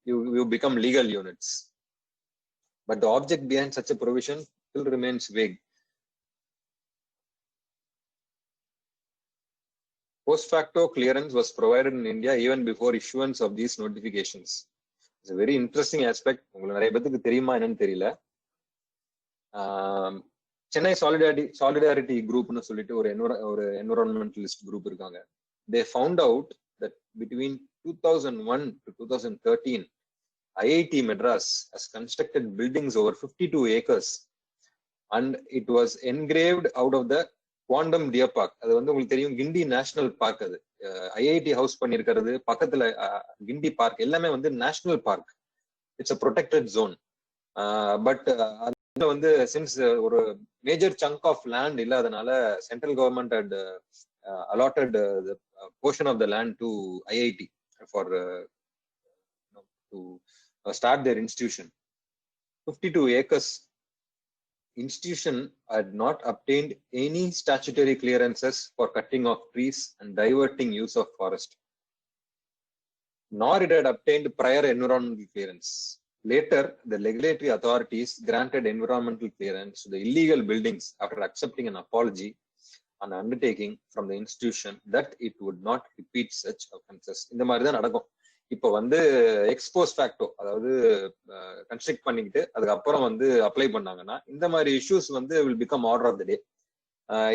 you become legal units. But the object behind such a provision still remains vague. Post facto clearance was provided in India even before issuance of these notifications. It's a very interesting aspect. உங்களுக்கு நிறைய பேருக்கு தெரியுமா என்னன்னு தெரியல. Chennai solidarity குரூப்னு சொல்லிட்டு ஒரு environmentalist group இருக்காங்க. They found out that between 2001 to 2013, IIT Madras has constructed buildings over 52 acres and it was engraved out of the Quantum Deer Park. அது வந்து உங்களுக்கு தெரியும், கிண்டி நேஷனல் பார்க். அது IIT ஹவுஸ் பண்ணிருக்கிறது பக்கத்துல கிண்டி பார்க் எல்லாமே வந்து national park. It's a protected zone. But அதுல வந்து சின்ஸ் ஒரு மேஜர் சங்க் ஆஃப் லேண்ட் இல்லாதனால central government had allotted the portion of the land to IIT for to start their institution. 52 acres. Institution had not obtained any statutory clearances for cutting of trees and diverting use of forest, nor it had obtained prior environmental clearance. Later, the regulatory authorities granted environmental clearance to the illegal buildings after accepting an apology an undertaking from the institution that it would not repeat such offenses. இந்த மாதிரி தான் நடக்கும். இப்போ வந்து expose ஃபேக்டோ, அதாவது construct பண்ணிக்கிட்டு அதுக்கப்புறம் வந்து அப்ளை பண்ணாங்கன்னா இந்த மாதிரி இஷ்யூஸ் வந்து will become order of the day.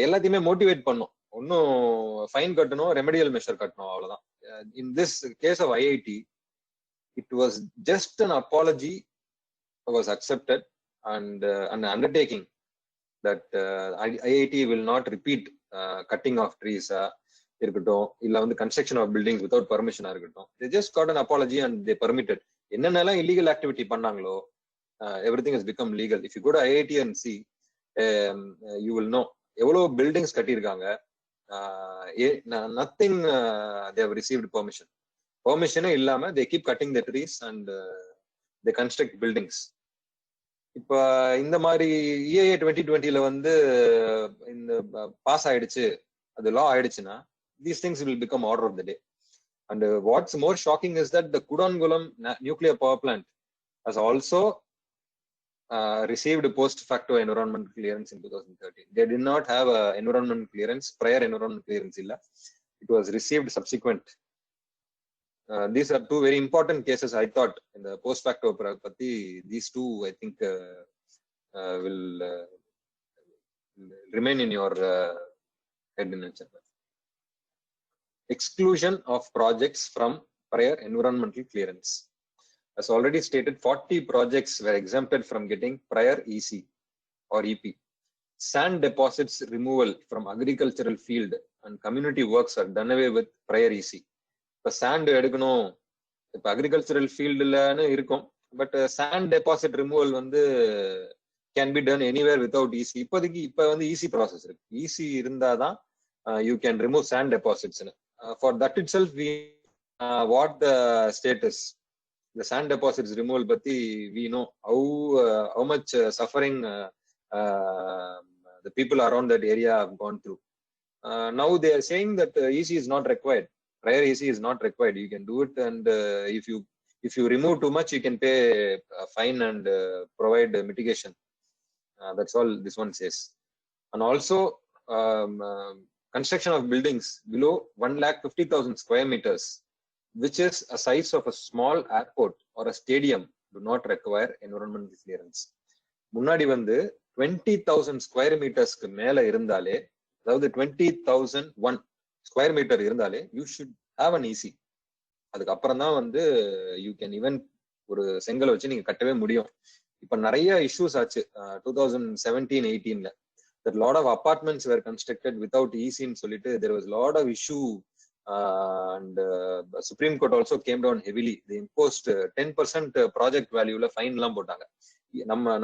எல்லாத்தையுமே மோட்டிவேட் பண்ணும், ஒன்னும் ஃபைன் கட்டணும், ரெமெடியல் மெஷர் கட்டணும், அவ்வளவுதான். In this case of IIT, it was just an apology was accepted and an undertaking that IIT will not repeat cutting of trees இருக்கட்டும், இல்ல வந்து construction of buildings without பர்மிஷனா இருக்கட்டும். they just got an apology and they permitted. என்னென்னலாம் illegal activity பண்ணாங்களோ everything has become legal. If you go to IIT and see, you will know எவ்வளவு buildings கட்டியிருக்காங்க. nothing they have received permission இல்லாம they keep cutting the trees and they construct buildings. இப்ப இந்த மாதிரி EIA 2020ல வந்து இந்த pass ஆயிடுச்சு, அது law ஆயிடுச்சுன்னா these things will become order of the day. And what's more shocking is that the Kudankulam nuclear power plant has also received post facto environmental clearance in 2013. They did not have a environmental clearance, prior environmental clearance illa, it was received subsequent. These are two very important cases. I thought in the post facto patti, these two I think will remain in your head in a chapter. Exclusion of projects from prior environmental clearance. As already stated, 40 projects were exempted from getting prior EC or EP. Sand deposits removal from agricultural field and community works are done away with prior EC. இப்போ sand எடுக்கணும், இப்போ agricultural ஃபீல்டுலன்னு இருக்கும், but sand deposit removal வந்து can be done anywhere without EC. இப்போதைக்கு இப்போ வந்து EC process இருக்கு. ஈசி இருந்தாதான் யூ கேன் ரிமூவ் சாண்ட் டெபாசிட்ஸ்னு. For that itself we what the status the sand deposits removal பத்தி we know how much suffering the people around that area have gone through. Now they are saying that EC is not required, prior EC is not required, you can do it, and if you remove too much you can pay a fine and provide mitigation. That's all this one says. And also construction of buildings below 1,50,000 square meters, which is a size of a small airport or a stadium, do not require environmental clearance. முன்னாடி வந்து 20,000 square மீட்டர்ஸ்க்கு மேல இருந்தாலே, அதாவது 20,001 square metre இருந்தாலே you should have an EC. அதுக்கப்புறம் தான் வந்து you can even ஒரு செங்கல் வச்சு நீங்க கட்டவே முடியும். இப்ப நிறைய இஷ்யூஸ் ஆச்சு 2017-18ல. that lot of apartments were constructed without EC ன்னு சொல்லிட்டு there was lot of issue. And Supreme Court also came down heavily. They imposed 10% project value la fine லாம் போட்டாங்க.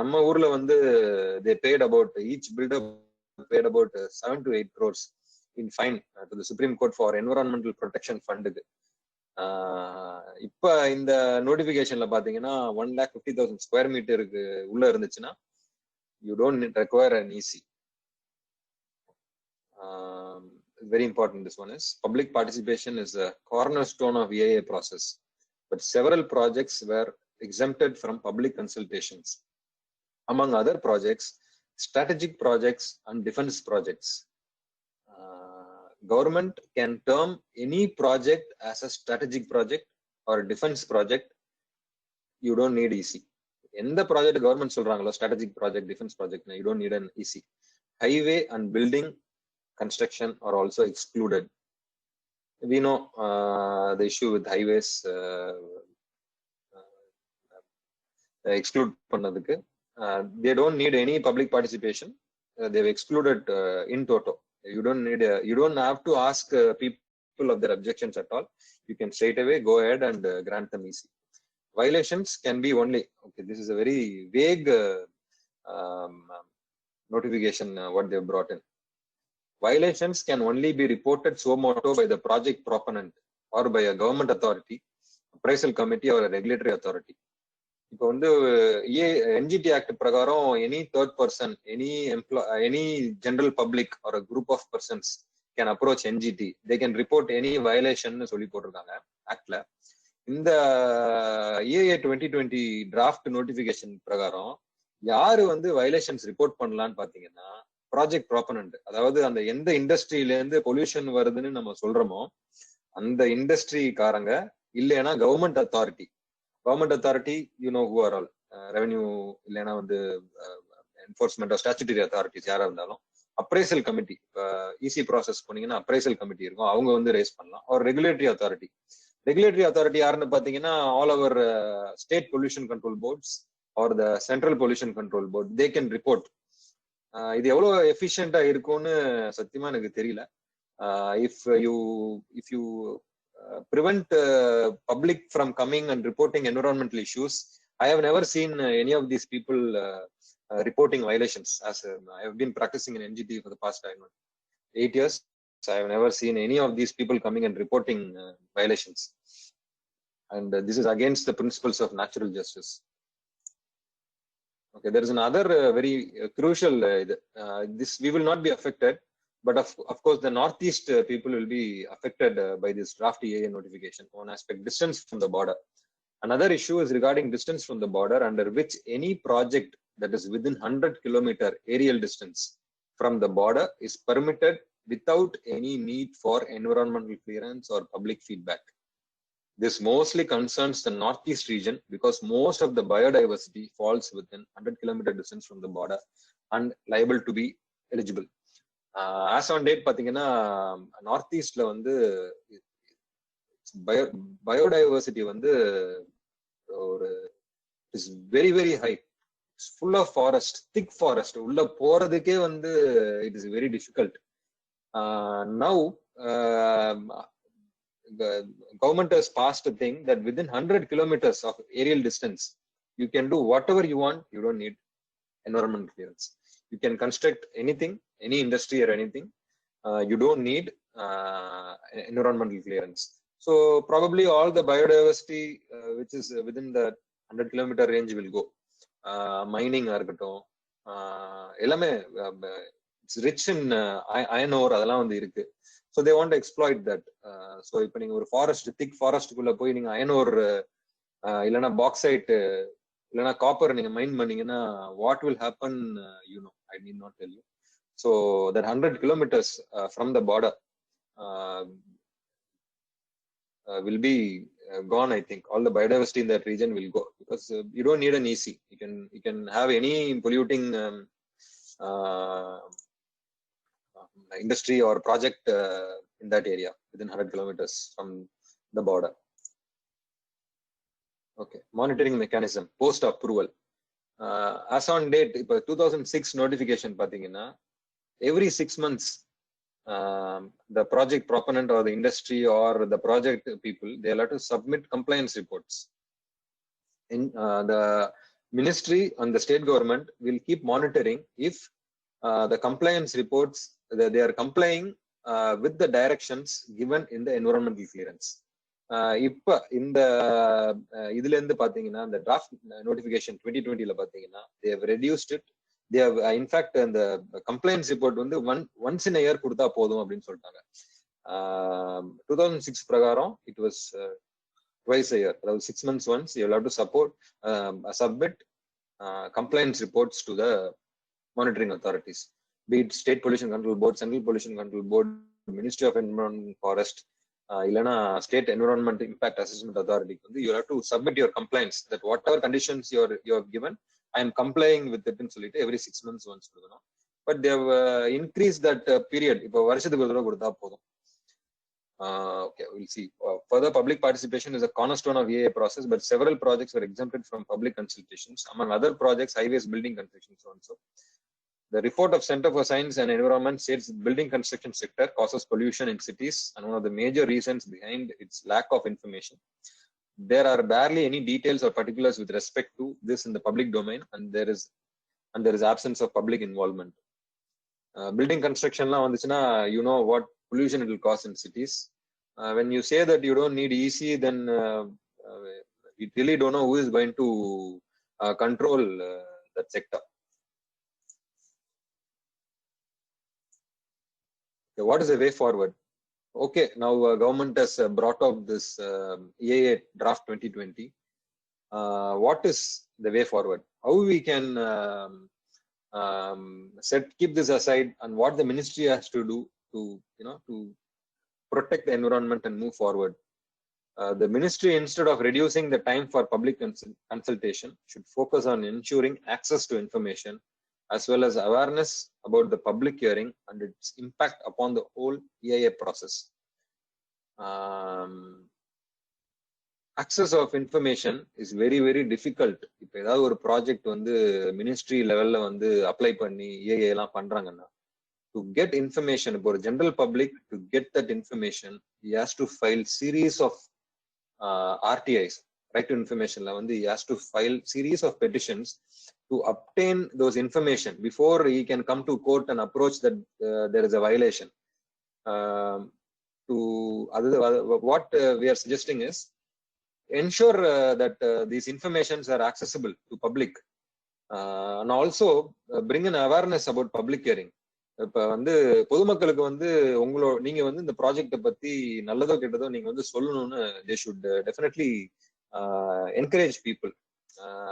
நம்ம ஊர்ல வந்து they paid about, each builder paid about 7 to 8 crores in fine to the Supreme Court for environmental protection fund. இப்ப இந்த நோட்டிபிகேஷன்ல பாத்தீங்கன்னா 1,50,000 square மீட்டருக்கு உள்ள இருந்துச்சுன்னா you don't require an EC. Very important, this one is public participation is a cornerstone of EIA process, but several projects were exempted from public consultations. Among other projects, strategic projects and defense projects. Government can term any project as a strategic project or a defense project. You don't need EC. In the project government சொல்றாங்களோ strategic project, defense project, you don't need an EC. Highway and building construction are also excluded. We know the issue with highways exclude பண்ணதுக்கு. They don't need any public participation. They've excluded in toto. You don't have to ask people of their objections at all. You can straight away go ahead and grant them EC. Violations can be only, okay, this is a very vague notification what they've brought in. Violations can only be reported suo motu by the project proponent or by a government authority, appraisal committee or a regulatory authority. இப்போ வந்து NGT Act பிரகாரம் any third person, any general public or a group of persons can approach NGT. They can report any violation சொல்லி போட்டிருக்காங்க ஆக்ட்ல. இந்த EIA 2020 draft notification பிரகாரம் யாரு வந்து violations report பண்ணலான்னு பாத்தீங்கன்னா ப்ராஜெக்ட் ப்ராப்பனன்ட். அதாவது அந்த எந்த இண்டஸ்ட்ரியில இருந்து பொல்யூஷன் வருதுன்னு நம்ம சொல்றோமோ அந்த இண்டஸ்ட்ரிக்காரங்க இல்லைன்னா government authority you know who are all revenue இல்லைன்னா வந்து என்ஃபோர்ஸ்மெண்ட் ஸ்டாச்சுட்டரி அத்தாரிட்டிஸ் யாரா இருந்தாலும் அப்ரைசல் கமிட்டி இசி ப்ராசஸ் போனீங்கன்னா அப்ரைசல் கமிட்டி இருக்கும், அவங்க வந்து ரேஸ் பண்ணலாம். ஒரு ரெகுலேட்டரி அத்தாரிட்டி யாருன்னு பாத்தீங்கன்னா all over state pollution control boards or the central pollution control board, they can report. இது எவ்வளவு எஃபிஷியன்டா இருக்கும்னு சத்தியமா எனக்கு தெரியல. if you prevent public from coming and reporting environmental issues, I have never seen any of these people reporting violations. As I have been practicing in NGT for the past 8 years, so I have never seen any of these people coming and reporting violations, and this is against the principles of natural justice. Okay, there is another very crucial this we will not be affected, but of course the northeast people will be affected by this draft EIA notification. One aspect, distance from the border. Another issue is regarding distance from the border, under which any project that is within 100 kilometer aerial distance from the border is permitted without any need for environmental clearance or public feedback. This mostly concerns the northeast region because most of the biodiversity falls within 100 kilometer distance from the border and liable to be eligible. As on date பாத்தீங்கன்னா north ஈஸ்ட்ல வந்து biodiversity வந்து ஒரு is very very high, full of forest, thick forest. உள்ள போறதுக்கே வந்து it is very difficult. Now the government has passed a thing that within 100 kilometers of aerial distance you can do whatever you want. You don't need environmental clearance. You can construct anything, any industry or anything. You don't need environmental clearance. So probably all the biodiversity which is within the 100 kilometer range will go. Mining இருக்கட்டும், எல்லாமே it's rich in iron ore, அதெல்லாம் வந்து இருக்கு. So they want to exploit that. So இப்போ நீங்க ஒரு forest, திக் ஃபாரஸ்டுக்குள்ள போய் நீங்க அயன் ஓர் இல்லைன்னா பாக்சைட் இல்லைன்னா காப்பர் நீங்க மைன் பண்ணீங்கன்னா what will happen, you know, I need not tell you. So that 100 kilometers from the border will be gone. I think all the biodiversity in that region will go because you don't need an EC. You can have any polluting industry or project in that area within 100 kilometers from the border. Okay, monitoring mechanism post approval. As on date, if 2006 notification pathina, every 6 months the project proponent or the industry or the project people, they will have to submit compliance reports. In the ministry and the state government will keep monitoring if the compliance reports, they are complying with the directions given in the environmental clearance. இப்ப இந்த இதுல இருந்து பாத்தீங்கன்னா இந்த draft notification 2020ல பாத்தீங்கன்னா they have reduced it. They have in fact the compliance report வந்து once in a year கொடுத்தா போதும் அப்படின்னு சொல்லிட்டாங்க. 2006 பிரகாரம் it was twice a year. அதாவது 6 months once you will have to submit compliance reports to the monitoring authorities, be it state pollution control board, central pollution control board, ministry of environment and forest, இல்லனா state environment impact assessment authority. You have to submit your compliance that whatever conditions you have given, I am complying with it ன்னு சொல்லிட்டு every 6 months once கொடுக்கணும். But they have increased that period. இப்போ வருஷத்துக்கு ஒரு தடவை கொடுத்தா போதும். Okay, we'll see. Further public participation is a cornerstone of EIA process, but several projects were exempted from public consultations. Among other projects, highways, building construction, so on. So the report of Center for Science and Environment says the building construction sector causes pollution in cities, and one of the major reasons behind its lack of information. There are barely any details or particulars with respect to this in the public domain, and there is absence of public involvement. Building construction la vanduchina, you know what pollution it will cause in cities. When you say that you don't need EC, then we really don't know who is going to control that sector. Okay, what is the way forward? Okay, now government has brought up this EIA draft 2020. What is the way forward? How we can keep this aside, and what the ministry has to do to, you know, to protect the environment and move forward. The ministry, instead of reducing the time for public consultation, should focus on ensuring access to information as well as awareness about the public hearing and its impact upon the whole EIA process. Access of information is very, very difficult. இப்போ ஏதாவது ஒரு project வந்து ministry லெவல்ல வந்து apply பண்ணி EIA எல்லாம் பண்றாங்கன்னா, to get information about general public, to get that information, he has to file series of RTIs, right to information la வந்து he has to file series of petitions to obtain those information before he can come to court and approach that there is a violation. What we are suggesting is ensure that these informations are accessible to public, and also bring an awareness about public hearing. இப்ப வந்து பொதுமக்களுக்கு வந்து நீங்க வந்து இந்த ப்ராஜெக்ட பத்தி நல்லதோ கெட்டதோ நீங்க வந்து சொல்லணும்னு they should definitely encourage people,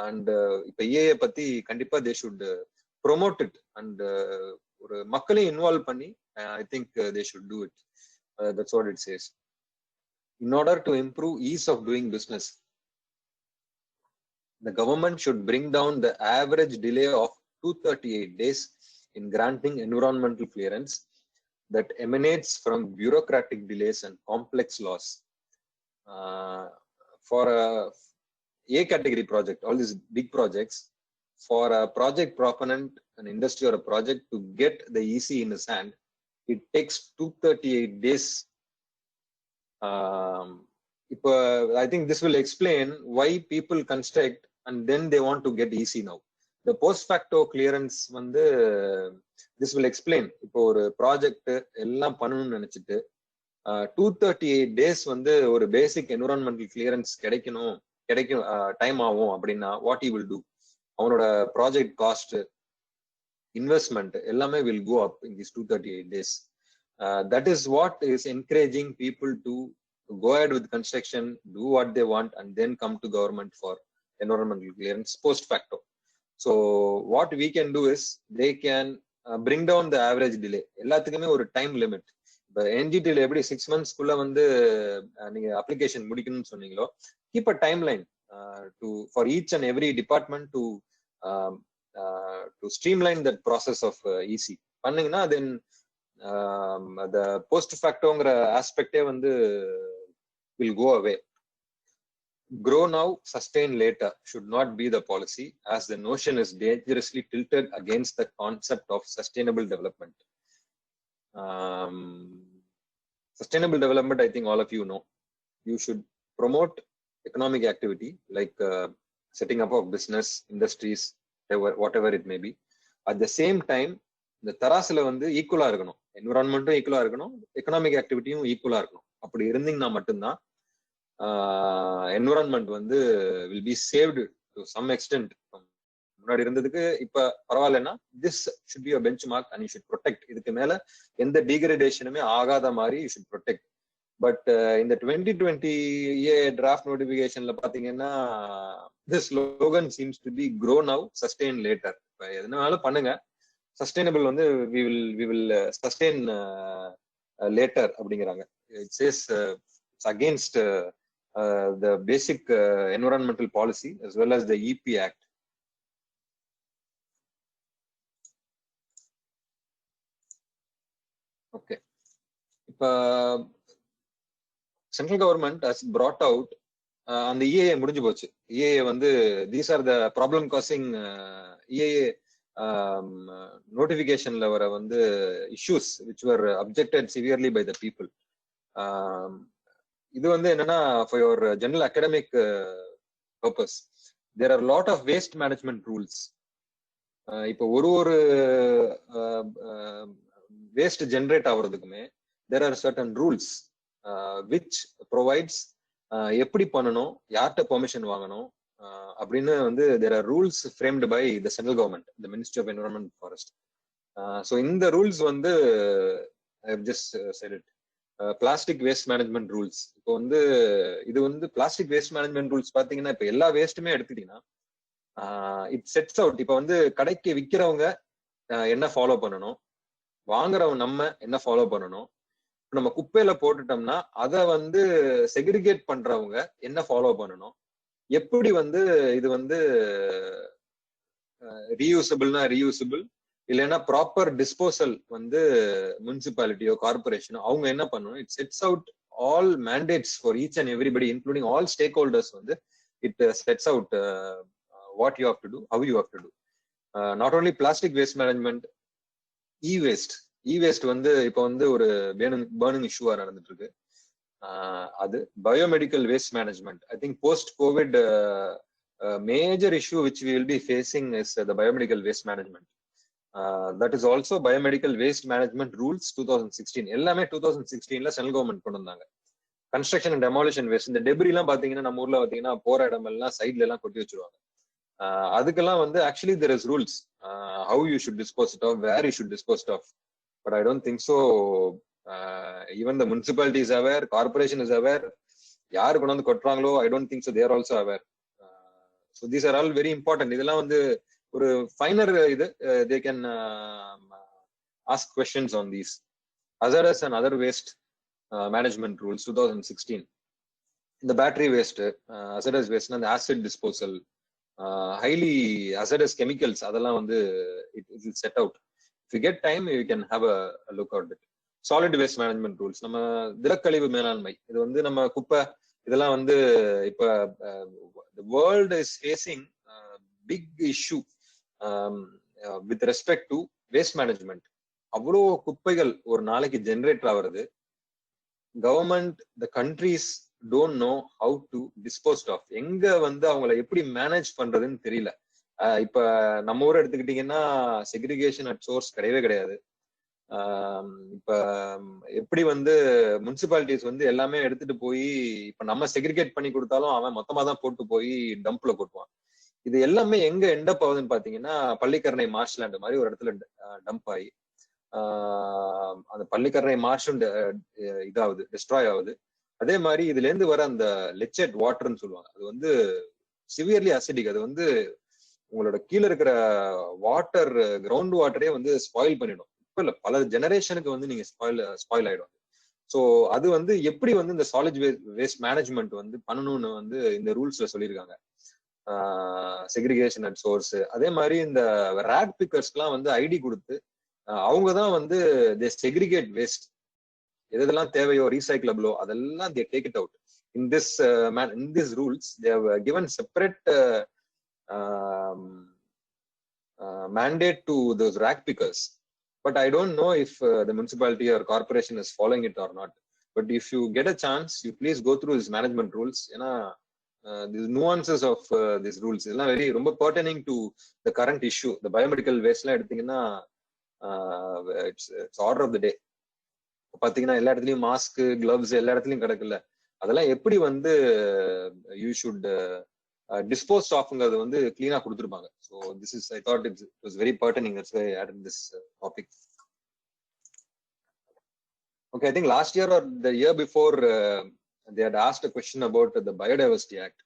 and இப்ப EIA பத்தி கண்டிப்பா they should promote it, and ஒரு மக்களையும் இன்வால்வ் பண்ணி I think they should do it. That's what it says. In order to improve ease of doing business, the government should bring down the average delay of 238 days in granting environmental clearance that emanates from bureaucratic delays and complex laws. For a A category project, all these big projects, for a project proponent, an industry or a project to get the EC in his hand, it takes 238 days. I think this will explain why people construct and then they want to get EC now. The post facto clearance வந்து this will explain. இப்போ ஒரு project எல்லாம் பண்ணணும்னு நினைச்சிட்டு 238 days வந்து ஒரு பேசிக் environmental clearance கிடைக்கும் time ஆகும் அப்படின்னா what he will do? அவனோட ப்ராஜெக்ட் காஸ்ட், இன்வெஸ்ட்மெண்ட் எல்லாமே will go up in these 238 days. That is what is encouraging people to go ahead with construction, do what they want, and then come to government for environmental clearance post facto. So what we can do is they can bring down the average delay. எல்லாத்துக்குமே ஒரு time limit. இப்போ NGT ல எப்படி 6 months குள்ள வந்து நீங்க application முடிக்கணும்னு சொன்னீங்களோ, keep a timeline for each and every department to streamline that process of EC. பண்ணீங்கன்னா then the post factoங்கிற ஆஸ்பெக்டே வந்து will go away. Grow now, sustain later should not be the policy, as the notion is dangerously tilted against the concept of sustainable development. Sustainable development, I think all of you know. You should promote economic activity like setting up of business, industries, whatever it may be. At the same time, the தராசுல வந்து ஈக்குவலா இருக்கணும், என்விரான்மெண்ட்டும் ஈக்குவலா இருக்கணும், economic ஆக்டிவிட்டியும் ஈக்குவலா இருக்கணும். அப்படி இருந்தீங்கன்னா மட்டும்தான் என்விரான்மெண்ட் வந்து will be saved to some extent. முன்னாடி இருந்ததுக்கு இப்ப பரவாயில்லன்னா this should be a benchmark and you should protect. இதுக்கு மேல எந்த டீகிரேடேஷனுமே ஆகாத மாதிரி you should protect. பட் இந்த 2020 draft notificationல பாத்தீங்கன்னா this slogan seems to be grow now, sustain later. இப்ப எதுனாலும் பண்ணுங்க, சஸ்டைனபிள் வந்து we will sustain later அப்படிங்கிறாங்க. It says it's against the basic environmental policy as well as the EP Act. Okay. இப்ப central government has brought out அந்த EIA முடிஞ்சு போச்சு. EIA வந்து these are the problem causing EIA notificationல வர வந்து issues which were objected severely by the people. இது வந்து என்னன்னா for your general academic purpose, there are a lot of waste management rules. இப்போ ஒரு waste generate ஆகிறதுக்குமே there are certain rules which provides எப்படி பண்ணணும், யார்கிட்ட பெர்மிஷன் வாங்கணும் அப்படின்னு வந்து there are rules framed by the central government, the Ministry of Environment and Forest. So இந்த rules வந்து I have just said it. Plastic waste management rules. இப்போ வந்து இது வந்து plastic waste management rules பாத்தீங்கன்னா இப்ப எல்லா வேஸ்ட்டுமே எடுத்துட்டீங்கன்னா it sets out. இப்ப வந்து கடைக்கு விக்கிறவங்க என்ன ஃபாலோ பண்ணணும், வாங்குறவங்க நம்ம என்ன ஃபாலோ பண்ணணும், நம்ம குப்பையில போட்டுட்டோம்னா அதை வந்து செக்ரிகேட் பண்றவங்க என்ன ஃபாலோ பண்ணணும், எப்படி வந்து இது வந்து ரீயூசபிள்னா ரீயூசபிள், இல்லைன்னா ப்ராப்பர் டிஸ்போசல் வந்து முனிசிபாலிட்டியோ கார்பரேஷனோ அவங்க என்ன பண்ணணும். It sets out all mandates for each and everybody, including all stakeholders. வந்து it sets out what you have to do, how you have to do. Not only plastic waste management, e-waste வந்து இப்போ வந்து ஒரு burning issue நடந்துட்டு இருக்கு. அது biomedical waste management. I think post COVID major issue which we will be facing is the biomedical waste management. That is also biomedical waste management rules 2016. எல்லாமே 2016ல central government கொண்டு வந்தாங்க. கன்ஸ்ட்ரக்ஷன் அண்ட் டெமாலிஷன் வேஸ்ட், இந்த debris எல்லாம் பாத்தீங்கன்னா நம்ம ஊர்ல பாத்தீங்கன்னா போற இடம் எல்லாம் சைட்ல எல்லாம் கொட்டி வச்சிருவாங்க. அதுக்கெல்லாம் வந்து actually there is rules how you should dispose it of, where you should dispose it of, but I don't think so even the municipality is aware, corporation is aware. யாரு கொண்டு வந்து கொட்டுறாங்களோ I don't think so they are also aware. So these are all very important. இதெல்லாம் வந்து ஒரு finer இது, they can ask questions on these. Hazardous and other waste management rules 2016. இந்த battery waste, hazardous waste, and acid disposal, highly hazardous chemicals, அதெல்லாம் வந்து it will set out. If you get time you can have a look at it. Solid waste management rules, நம்ம திடக்கழிவு மேலாண்மை, இது வந்து நம்ம குப்பை இதெல்லாம் வந்து இப்ப the world is facing big issue with respect to waste management. அவ்வளோ குப்பைகள் ஒரு நாளைக்கு ஜெனரேட் ஆகுறது. Government, the countries don't know how to dispose of. எங்க வந்து அவங்களை எப்படி மேனேஜ் பண்றதுன்னு தெரியல. இப்ப நம்ம ஊர் எடுத்துக்கிட்டீங்கன்னா செக்ரிகேஷன் அட் சோர்ஸ் கிடையவே கிடையாது. இப்ப எப்படி வந்து முனிசிபாலிட்டிஸ் வந்து எல்லாமே எடுத்துட்டு போய் இப்ப நம்ம செக்ரிகேட் பண்ணி கொடுத்தாலும் அவன் மொத்தமா தான் போட்டு போய் டம்ப்ல கொட்டுவான். இது எல்லாமே எங்க எண்டப் ஆகுதுன்னு பாத்தீங்கன்னா பள்ளிக்கரணை மார்ஷ்லேண்ட் மாதிரி ஒரு இடத்துல டம்ப் ஆகி அந்த பள்ளிக்கரணை மார்ஷும் இதாகுது, டிஸ்ட்ராய் ஆகுது. அதே மாதிரி இதுல இருந்து வர அந்த லெச்சட் வாட்டர்ன்னு சொல்லுவாங்க, அது வந்து சிவியர்லி அசிடிக். அது வந்து உங்களோட கீழே இருக்கிற வாட்டர், கிரவுண்ட் வாட்டரே வந்து ஸ்பாயில் பண்ணிடும். இப்ப இல்ல, பல ஜெனரேஷனுக்கு வந்து நீங்க ஸ்பாயில் ஆயிடும். ஸோ அது வந்து எப்படி வந்து இந்த சாலிட் வேஸ்ட் மேனேஜ்மெண்ட் வந்து பண்ணணும்னு வந்து இந்த ரூல்ஸ்ல சொல்லியிருக்காங்க. செக்ரிகேஷன் அட் சோர்ஸ், அதே மாதிரி இந்த ரேக் பிக்கர்ஸ்க்குலாம் வந்து ஐடி கொடுத்து அவங்க தான் வந்து தே செக்ரிகேட் வேஸ்ட். எதெல்லாம் தேவையோ ரீசைக்கிளபிளோ அதெல்லாம் they take it out. In this rules they have given separate mandate to those rack pickers, but I don't know if the municipality or corporation is following it or not. But if you get a chance, you please go through these management rules. These nuances of these rules is very ரொம்ப pertaining to the current issue. The biomedical waste la எடுத்தீங்கன்னா it's order of the day. பாத்தீங்கன்னா எல்லா இடத்துலயும் mask, gloves எல்லா இடத்துலயும் கிடக்குல்ல, அதெல்லாம் எப்படி வந்து you should dispose ofங்கிறது வந்து clean-ஆ கொடுத்துருப்பாங்க. So this is, I thought it was very pertinent. That's why I added this topic. Okay, I think last year or the year before they had asked a question about the Biodiversity Act.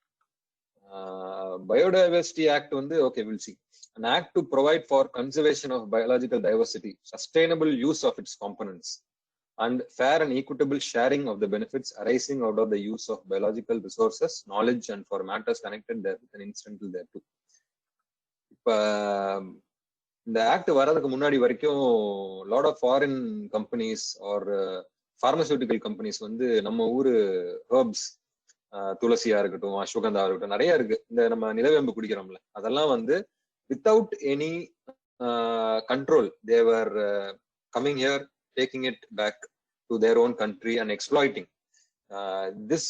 Biodiversity Act வந்து, okay, we'll see. An act to provide for conservation of biological diversity, sustainable use of its components, and fair and equitable sharing of the benefits arising out of the use of biological resources, knowledge, and for matters connected there with an incidental thereto. இப்ப இந்த act வர்றதுக்கு முன்னாடி வரைக்கும் lot of foreign companies or pharmaceutical companies வந்து நம்ம ஊரு herbs, துளசியா இருக்கட்டும், அஸ்வகந்தா இருக்கட்டும், நிறைய இருக்கு. இந்த நம்ம நிலவேம்பு குடிக்கிறோம்ல, அதெல்லாம் வந்து without any control they were coming here, taking it back to their own country and exploiting. This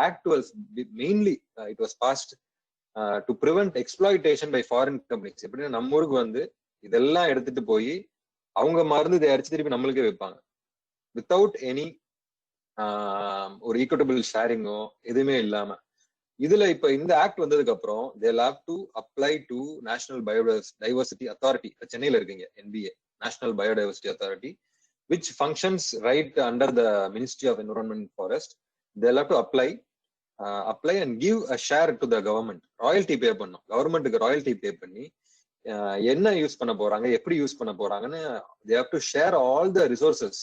act was mainly it was passed to prevent exploitation by foreign companies. எப்படின்னா நம்ம ஊருக்கு வந்து இதெல்லாம் எடுத்துட்டு போய் அவங்க மருந்து அடிச்சு திருப்பி நம்மளுக்கே வைப்பாங்க வித்தவுட் எனி ஒரு ஈக்குவட்டபிள் ஷேரிங்கோ எதுவுமே இல்லாம. இதுல இப்ப இந்த ஆக்ட் வந்ததுக்கு அப்புறம் they'll have to apply to National Biodiversity Authority. சென்னையில இருக்கீங்க, NBA, National Biodiversity Authority, which functions right under the Ministry of Environment and Forest. They'll have to apply and give a share to the government. Royalty pay பண்ணும், கவர்மெண்ட்டுக்கு royalty பே பண்ணி என்ன use பண்ண போறாங்க, எப்படி use பண்ண போறாங்கன்னு they have to share all the resources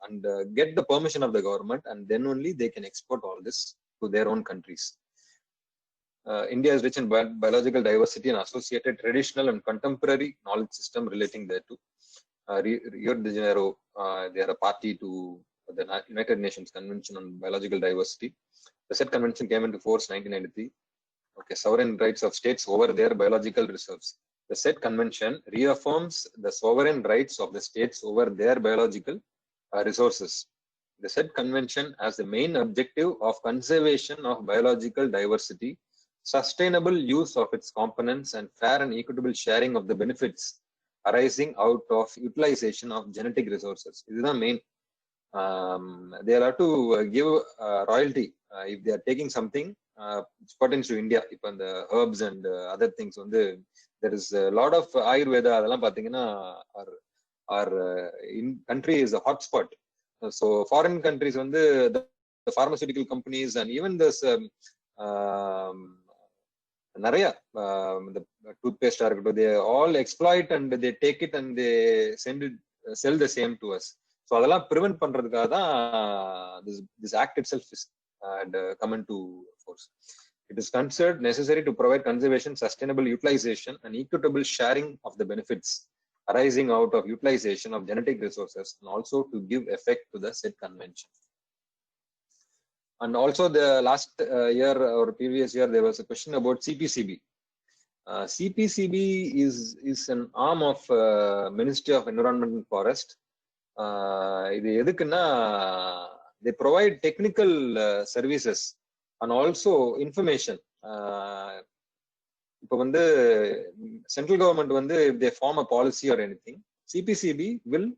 and get the permission of the government, and then only they can export all this to their own countries. India is rich in biological diversity and associated traditional and contemporary knowledge system relating thereto. Rio de Janeiro, they are a party to the United Nations Convention on Biological Diversity. The said convention came into force 1993. Okay, sovereign rights of states over their biological reserves. The said convention reaffirms the sovereign rights of the states over their biological resources. The said convention has the main objective of conservation of biological diversity, sustainable use of its components, and fair and equitable sharing of the benefits arising out of utilization of genetic resources. This is the main. They are to give royalty if they are taking something which pertains to India. If the herbs and other things, there is a lot of Ayurveda. Our country is a hotspot. So foreign countries, the pharmaceutical companies and even this the toothpaste, they all exploit and they take it and they sell the same to us. So அதெல்லாம் prevent பண்றதுக்காக தான் this act itself is come into force. It is considered necessary to provide conservation, sustainable utilization, and equitable sharing of the benefits arising out of utilization of genetic resources, and also to give effect to the said convention. And also the last year or previous year, there was a question about CPCB. CPCB is an arm of Ministry of Environment and Forest. இது எதுக்குன்னா, they provide technical services and also information. இப்போ central government if they form a policy or anything, CPCB will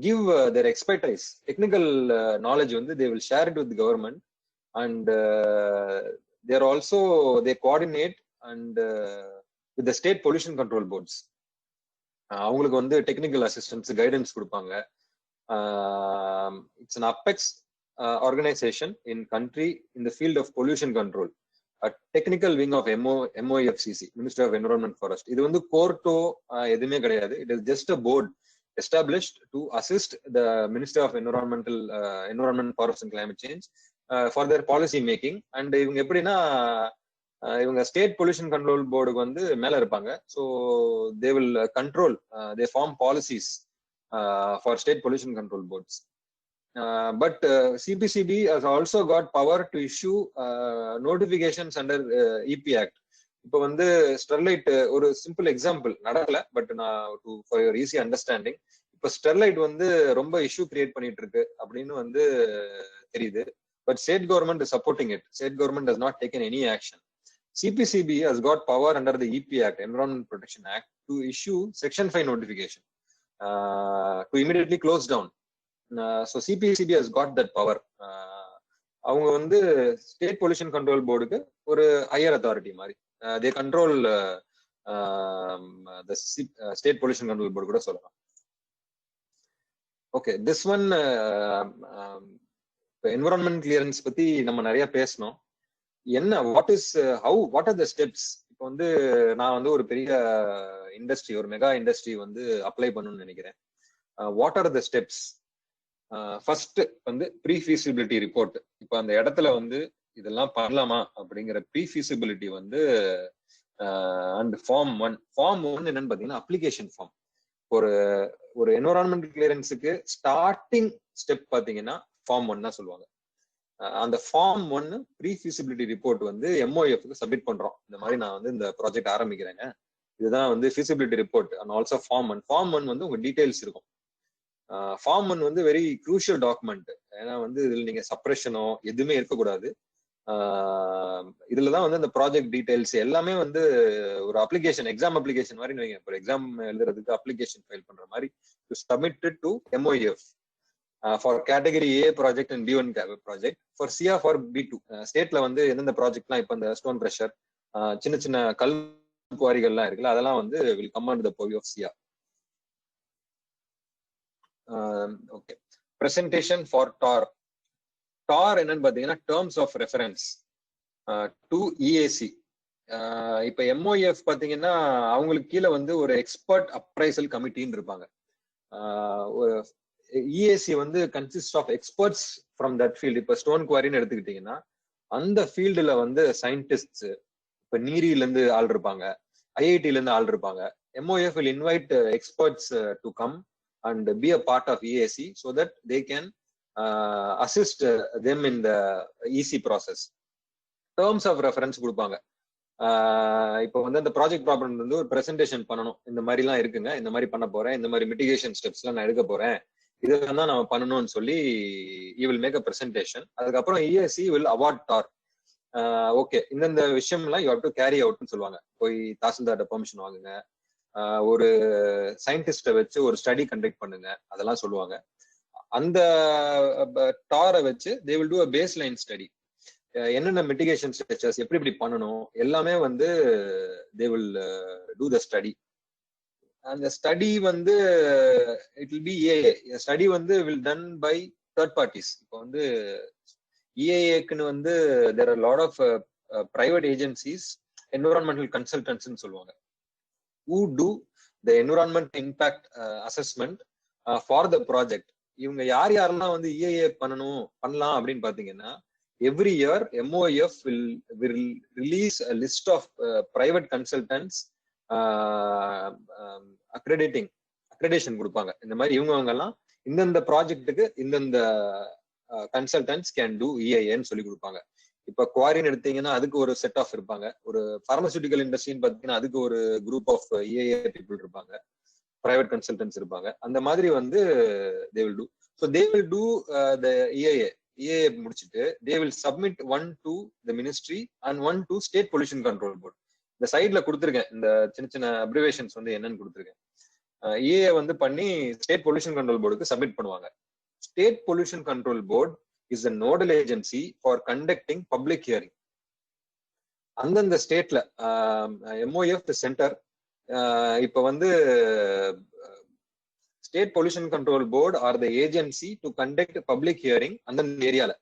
give their expertise, technical knowledge they will share it with the government, and they coordinate and with the state pollution control boards. அவங்களுக்கு technical assistance, guidance கொடுப்பாங்க. It's an apex organization in country in the field of pollution control, a technical wing of MOEFCC, Ministry of Environment Forest. இது கோர்ட்டோ எதுவுமே கிடையாது. It is just a board established to assist the Ministry of Environment, Forest and Climate Change for their policy making. And இவங்க எப்படின்னா, இவங்க state pollution control போர்டுக்கு மேல இருப்பாங்க. So they will control, they form policies for state pollution control boards. But CPCB has also got power to issue notifications under EP Act. இப்போ Sterlite ஒரு simple example நடக்கல, but நான் for your easy understanding, இப்போ Sterlite ரொம்ப issue create பண்ணிட்டு இருக்கு அப்படின்னு தெரியுது. But state government is supporting it. State government has not taken any action. CPCB has got power under the EP Act, Environment Protection Act, to issue Section 5 notification to immediately close down. So CPCB has got that power. அவங்க state pollution control போர்டுக்கு ஒரு higher authority மாதிரி. They control the state pollution control board கூட சொல்லலாம். Okay, this one environment clearance பத்தி நம்ம நிறைய பேசணும். என்ன what are the steps? இப்போ நான் ஒரு பெரிய இண்டஸ்ட்ரி, ஒரு மெகா இண்டஸ்ட்ரி அப்ளை பண்ணணும்னு நினைக்கிறேன். What are the steps? First pre feasibility report. இப்போ அந்த இடத்துல இதெல்லாம் பண்ணலாமா அப்படிங்கிற ப்ரீ ஃபீசிபிலிட்டி அண்ட் ஃபார்ம் 1 என்னன்னு பாத்தீங்கன்னா அப்ளிகேஷன் ஃபார்ம். ஒரு என்விரான்மெண்ட் கிளியரன்ஸுக்கு ஸ்டார்டிங் ஸ்டெப் பாத்தீங்கன்னா ஃபார்ம் 1 தான் சொல்லுவாங்க. அந்த form 1 pre feasibility report MOF submit பண்றோம். இந்த மாதிரி நான் இந்த ப்ராஜெக்ட் ஆரம்பிக்கிறேங்க, இதுதான் feasibility report and also form 1. Form 1 உங்க டீடைல்ஸ் இருக்கும். Form 1 very crucial document. ஏன்னா இதுல நீங்க சப்ரஷனோ எதுவுமே இருக்கக்கூடாது. இதுலதான் அந்த ப்ராஜெக்ட் டீடைல்ஸ் எல்லாமே ஒரு அப்ளிகேஷன், எக்ஸாம் அப்ளிகேஷன் மாதிரி வைங்க. ஒரு எக்ஸாம் எழுதுறதுக்கு அப்ளிகேஷன் ஃபைல் பண்ற மாதிரி to submit to MOF for category A project and B1 project. For chia for B2 ஸ்டேட்ல எந்தெந்த ப்ராஜெக்ட்லாம் இப்ப இந்த ஸ்டோன் க்ரஷர், சின்ன சின்ன கல் குவாரிகள்லாம் இருக்குல்ல, அதெல்லாம் will come under the purview of SEIAA. Okay, presentation for TOR. TOR என்னன்னு பாத்தீங்கன்னா terms of reference to EAC. இப்ப MOF பாத்தீங்கன்னா அவங்களுக்கு கீழே ஒரு எக்ஸ்பர்ட் அப்ரைசல் கமிட்டின்னு இருப்பாங்க. இஏசி வந்து consist of experts from that field. இப்போ ஸ்டோன் குவாரின்னு எடுத்துக்கிட்டீங்கன்னா அந்த ஃபீல்டுல வந்து சயின்டிஸ்ட், இப்போ நீரில இருந்து ஆள் இருப்பாங்க, ஐஐடில இருந்து ஆள் இருப்பாங்க. MOF will invite experts to come and be a part of EAC so that they can assist them in the EC process. Terms of reference கொடுப்பாங்க. இப்போ வந்து அந்த ப்ராஜெக்ட் ப்ராப்ளம் வந்து ஒரு பிரசன்டேஷன் பண்ணணும். இந்த மாதிரிலாம் இருக்குங்க, இந்த மாதிரி பண்ண போறேன், இந்த மாதிரி மிட்டிகேஷன் ஸ்டெப்ஸ்லாம் நான் எடுக்க போறேன், இதெல்லாம் தான் நம்ம பண்ணணும்னு சொல்லி you will make a presentation. அதுக்கப்புறம் EAC will award TAR. Okay, இந்தந்த விஷயம்லாம் யூ ஹேவ் டு கேரி அவுட்னு சொல்லுவாங்க. போய் தாசில்தார்ட்ட பெர்மிஷன் வாங்குங்க, ஒரு சயின்டிஸ்ட வச்சு ஒரு ஸ்டடி கண்டக்ட் பண்ணுங்க, அதெல்லாம் சொல்லுவாங்க. அந்த டாரை வச்சு they will do a base line study. என்னென்ன மிட்டிகேஷன் ஸ்ட்ரக்சர்ஸ் எப்படி இப்படி பண்ணணும் எல்லாமே வந்து they will do the study. அந்த ஸ்டடி வந்து it will be EAA. Study வந்து will done by third parties. இப்போ வந்து EAAக்குன்னு வந்து there are lot of private agencies, environmental கன்சல்டன்ட்ஸ்னு சொல்லுவாங்க, who do the environment impact assessment for the project. இவங்க யாரெல்லாம் வந்து EAA பண்ணலாம் அப்படின்னு பாத்தீங்கன்னா, every year MOF will release a list of private consultants accreditation கொடுப்பாங்க. இந்த மாதிரி இவங்க எல்லாம் இந்தந்த ப்ராஜெக்ட்டுக்கு இந்தந்த கன்சல்டன்ட்ஸ் கேன் டூ EAAன்னு சொல்லி கொடுப்பாங்க. இப்ப குவாரின்னு எடுத்தீங்கன்னா அதுக்கு ஒரு செட் ஆஃப் இருப்பாங்க. ஒரு பார்மசூட்டிக்கல் இண்டஸ்ட்ரின்னு பாத்தீங்கன்னா அதுக்கு ஒரு குரூப் ஆஃப் EAA பீப்புள் இருப்பாங்க, பிரைவேட் கன்சல்டன்ட்ஸ் இருப்பாங்க. அந்த மாதிரி வந்து they will two. So they will do the EAA முடிச்சுட்டு they will submit one to the ministry and one to state pollution control board. இந்த சைட்ல கொடுத்துருக்கேன், இந்த சின்ன சின்ன அப்ரிவேஷன்ஸ் வந்து என்னன்னு கொடுத்துருக்கேன். EAA வந்து பண்ணி ஸ்டேட் பொல்யூஷன் கண்ட்ரோல் போர்டுக்கு சப்மிட் பண்ணுவாங்க. State pollution control board is a nodal agency for conducting public hearing. அந்தந்த ஸ்டேட்ல MOF சென்டர் இப்ப வந்து state pollution control board are the agency to conduct public hearing அந்தந்த ஏரியால.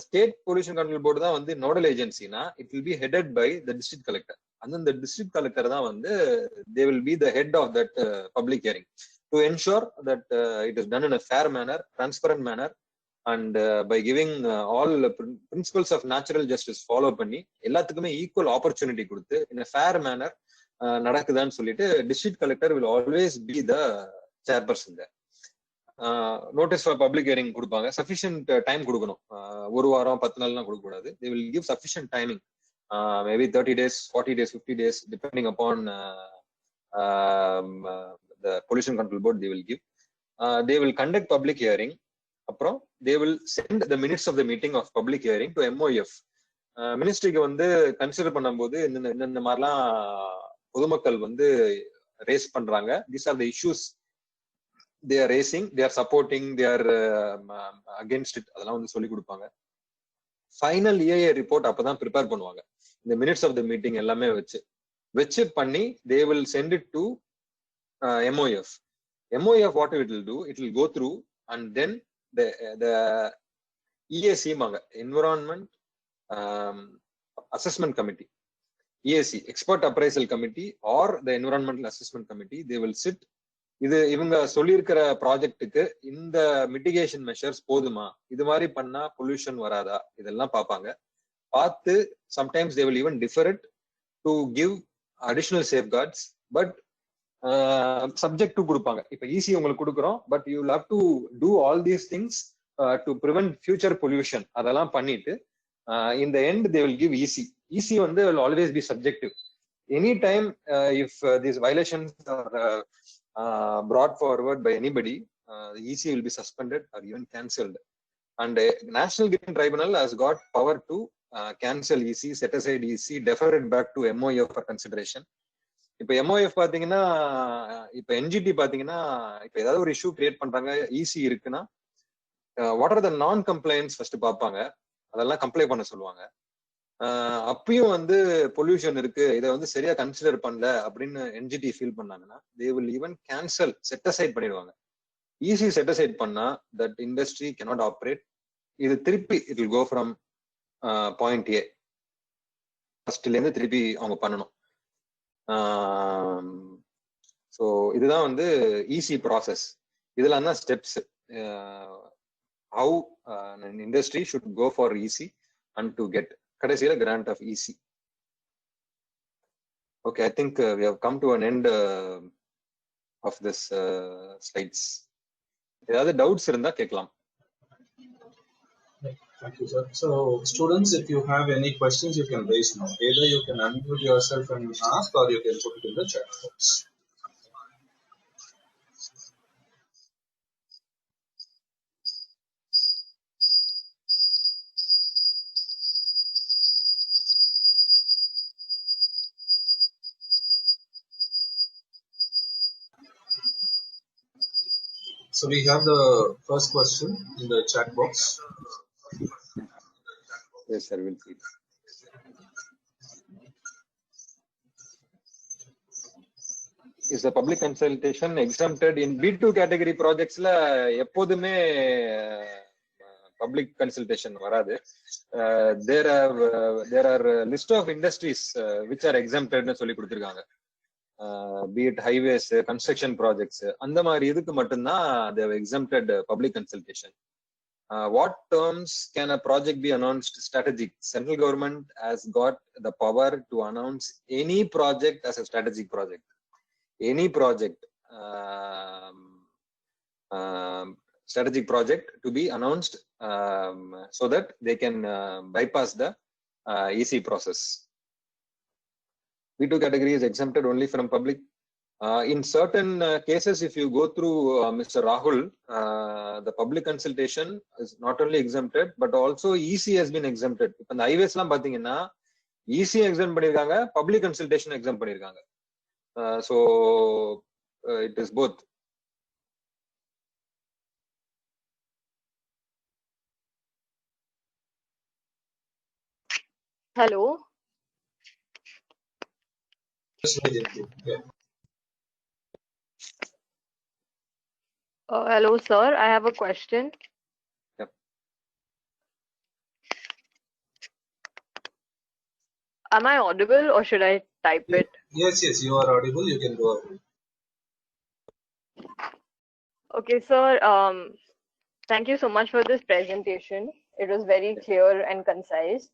ஸ்டேட் பொல்யூஷன் கண்ட்ரோல் போர்டு தான் வந்து நோடல் ஏஜென்சினா it will be headed by the district collector. அந்தந்த டிஸ்ட்ரிக்ட் கலெக்டர் தான் வந்து they will be the head of that public hearing to ensure that it is done in a fair manner, transparent manner, and by giving all principles of natural justice follow பண்ணி எல்லாத்துக்குமே equal opportunity கொடுத்து in a fair manner நடக்குதான்னு சொல்லிட்டு district collector will always be the chairperson there. Notice for public hearing கொடுப்பாங்க. Sufficient time கொடுக்கணும். ஒரு வாரம் 10 நாள்லாம் கொடுக்க கூடாது. they will give sufficient timing, maybe 30 days, 40 days, 50 days depending upon the pollution control board they will give. They will conduct public hearing. அப்புறம் they will send the minutes of the meeting of public hearing to MOF. மினிஸ்ட்ரிக்கு வந்து consider பண்ணும்போது இந்த மாதிரிலாம் பொதுமக்கள் வந்து race பண்றாங்க, these are the issues they are raising, they are supporting, they are against it, அதெல்லாம் வந்து சொல்லி கொடுப்பாங்க. ஃபைனல் EAA ரிப்போர்ட் அப்பதான் ப்ரிப்பேர் பண்ணுவாங்க. இந்த மினிட்ஸ் ஆஃப் த மீட்டிங் எல்லாமே வச்சு பண்ணி they will send it to MOF. MOF what it will do, it will go through and then the EAC மாங்க environment assessment committee, EAC expert appraisal committee or the environmental assessment committee, they will sit. இது இவங்க சொல்லியிருக்கிற ப்ராஜெக்ட்டுக்கு இந்த mitigation measures போதுமா, இது மாதிரி பண்ணா pollution வராதா, இதெல்லாம் பார்ப்பாங்க. பார்த்து sometimes they will even defer it to give additional safeguards, but subject to கொடுப்பாங்க. இப்ப ஈஸி உங்களுக்கு கொடுக்குறோம், but you will have to do all these things to prevent future pollution. அதெல்லாம் பண்ணிட்டு in the end they will give EC வந்து will always be subjective. Anytime if these violations are brought forward by anybody, the EC will be suspended or even cancelled. And National Green Tribunal has got power to cancel EC, set aside EC, defer it back to MOF for consideration. இப்ப MOF பாத்தீங்கன்னா, இப்ப NGT பாத்தீங்கன்னா, இப்ப ஏதாவது ஒரு issue create பண்றாங்க, EC இருக்குன்னா what are த நான் கம்ப்ளைன்ஸ் ஃபர்ஸ்ட் பார்ப்பாங்க, அதெல்லாம் கம்ப்ளை பண்ண சொல்லுவாங்க. அப்பயும் வந்து பொல்யூஷன் இருக்கு, இதை வந்து சரியா கன்சிடர் பண்ணல அப்படின்னு NGT ஃபீல் பண்ணாங்கன்னா they will even cancel, set aside பண்ணிடுவாங்க. EC செட் அசைட் பண்ணா that industry cannot operate. இது திருப்பி it will go from point A, ஃபர்ஸ்ட்ல இருந்து திருப்பி அவங்க பண்ணணும். ஸோ இதுதான் வந்து EC ப்ராசஸ். இதெல்லாம் தான் steps how an industry should go for EC and to get கடைசியில grant of EC. Okay, I think we have come to an end of this slides. ஏதாவது டவுட்ஸ் இருந்தா கேட்கலாம். Thank you, sir. So, students, if you have any questions, you can raise now. Either you can unmute yourself and ask, or you can put it in the chat box. So we have the first question in the chat box. Yes, sir, we'll see. Is the public consultation exempted in B2 category projects la எப்போதுமே public consultation வராது. There are list of industries which are exempted னு சொல்லி கொடுத்திருக்காங்க. Be it highways, construction projects, அந்த மாதிரி இதுக்கு மட்டும்தான் they have exempted public consultation. What terms can a project be announced strategic? Central government has got the power to announce any project as a strategic project. Any project, strategic project to be announced so that they can bypass the EC process. B2 category is exempted only from public. In certain cases, if you go through Mr. Rahul, the public consultation is not only exempted, but also EC has been exempted. If the highways லாம் பாத்தீங்கன்னா EC exempt பண்ணிருக்காங்க, public consultation exempt பண்ணிருக்காங்க. So it is both. Hello. Yeah. Hello, sir. I have a question. Yep. Am I audible or should I type it? Yes, you are audible. You can go ahead. Okay, sir. Thank you so much for this presentation. It was very clear and concise.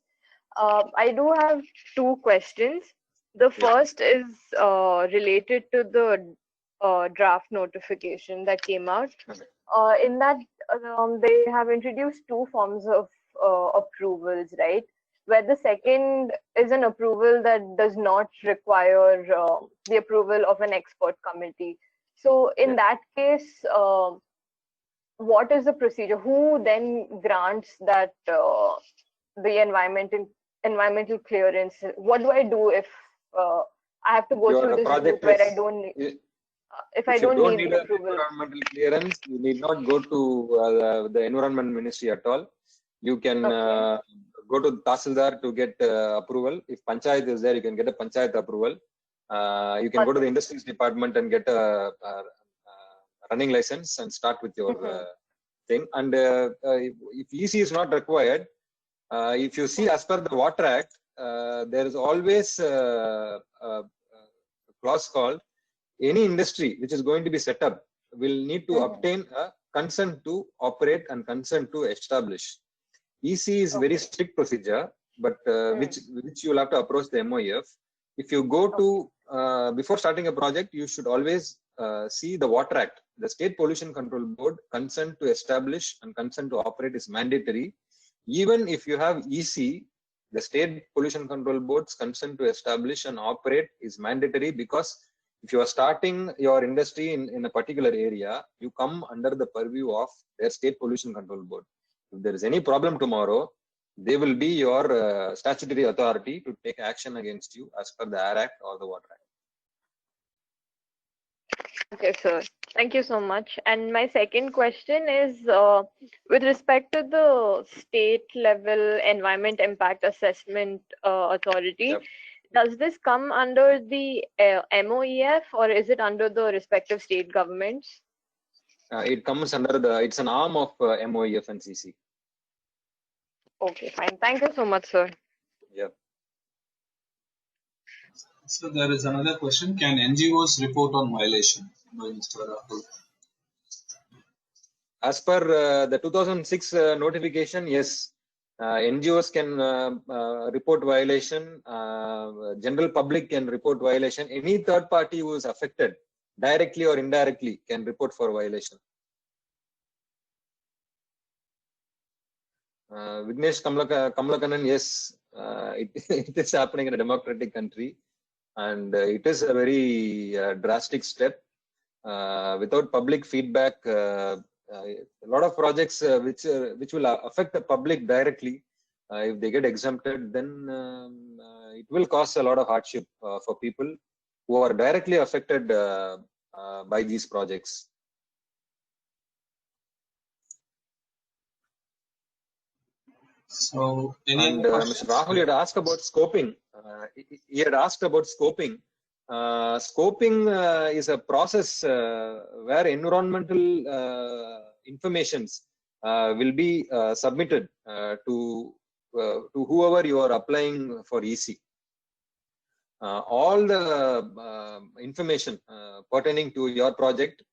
I do have two questions. The first is related to the draft notification that came out. In that, they have introduced two forms of approvals, right? Where the second is an approval that does not require the approval of an expert committee. So in that case, what is the procedure? Who then grants that the environmental clearance? What do I do if I have to go through this route where I don't need, if I don't need the approval? Environmental clearance, you need not go to the environment ministry at all. You can go to Tahsildar to get approval. If Panchayat is there, you can get a Panchayat approval. You can go to the industries department and get a running license and start with your thing. And if EC is not required, if you see as per the Water Act, there is always a clause called any industry which is going to be set up will need to obtain a consent to operate and consent to establish. EC is very strict procedure, but which you will have to approach the MOEF. If you go to before starting a project, you should always see the Water Act. The State Pollution Control Board consent to establish and consent to operate is mandatory. Even if you have EC, the State Pollution Control Board's consent to establish and operate is mandatory, because if you are starting your industry in a particular area, you come under the purview of their State Pollution Control Board. If there is any problem tomorrow, they will be your statutory authority to take action against you as per the Air Act or the Water Act. Okay, sir. Thank you so much. And my second question is with respect to the state level environment impact assessment authority. Yep. Does this come under the MOEF or is it under the respective state governments? It comes under it's an arm of MOEF and CC. Okay, fine. Thank you so much, sir. Yeah. So there is another question. Can NGOs report on violation? By Mr. Rahul. as per the 2006 notification, yes, NGOs can report violation, general public can report violation, any third party who is affected directly or indirectly can report for violation. Vignesh Kamlakanan, yes, it is happening in a democratic country, and it is a very drastic step. Without public feedback, a lot of projects which will affect the public directly, if they get exempted, then it will cause a lot of hardship for people who are directly affected by these projects. So, And Mr. Rahul had asked about scoping. He had asked about scoping. Scoping is a process where environmental informations will be submitted to whoever you are applying for EC. All the information pertaining to your project,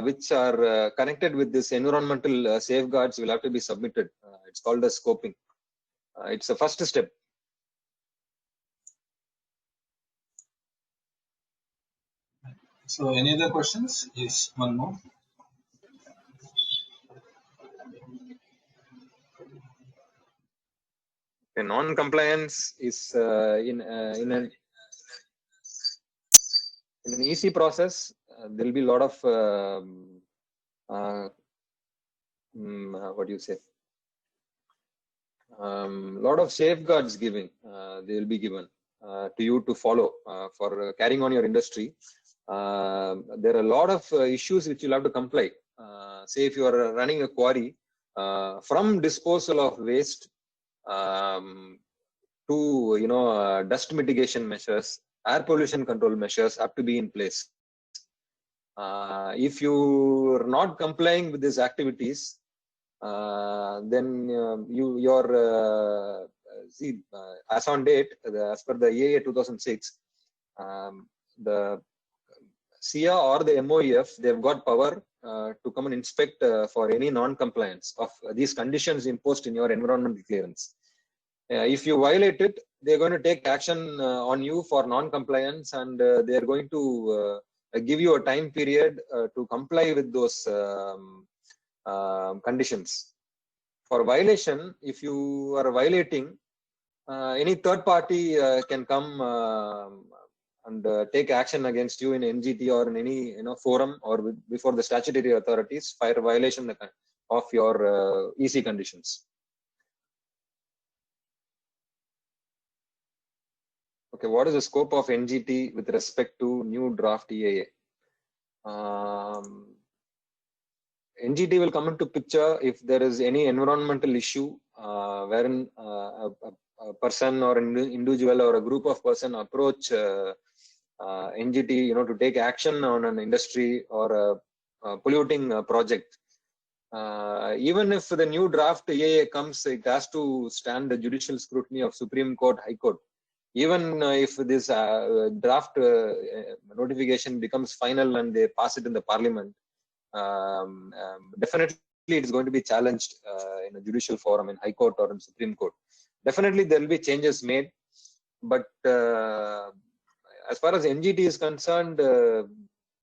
which are connected with this environmental safeguards, will have to be submitted. It's called the scoping. It's the first step. So, any other questions? Yes, one more. Non-compliance is in an EC process. There will be a lot of what do you say? Lot of safeguards giving. They will be given to you to follow for carrying on your industry. There are a lot of issues which you'll have to comply. Say if you are running a quarry, from disposal of waste to dust mitigation measures, air pollution control measures have to be in place. If you are not complying with these activities, then as on date, as per the EIA 2006, the SIA or the MOEF, they've got power to come and inspect for any non-compliance of these conditions imposed in your environmental clearance. If you violate it, they're going to take action on you for non-compliance, and they're going to give you a time period to comply with those conditions. For violation, if you are violating, any third party can come and take action against you in NGT or in any forum or before the statutory authorities for violation of your EC conditions. Okay, what is the scope of NGT with respect to new draft EIA? NGT will come into picture if there is any environmental issue wherein a person or an individual or a group of person approach NGT, to take action on an industry or a polluting project. Even if the new draft EIA comes, it has to stand the judicial scrutiny of Supreme Court, High Court. Even if this draft notification becomes final and they pass it in the Parliament, definitely it is going to be challenged in a judicial forum in High Court or in Supreme Court. Definitely there will be changes made, but as far as NGT is concerned,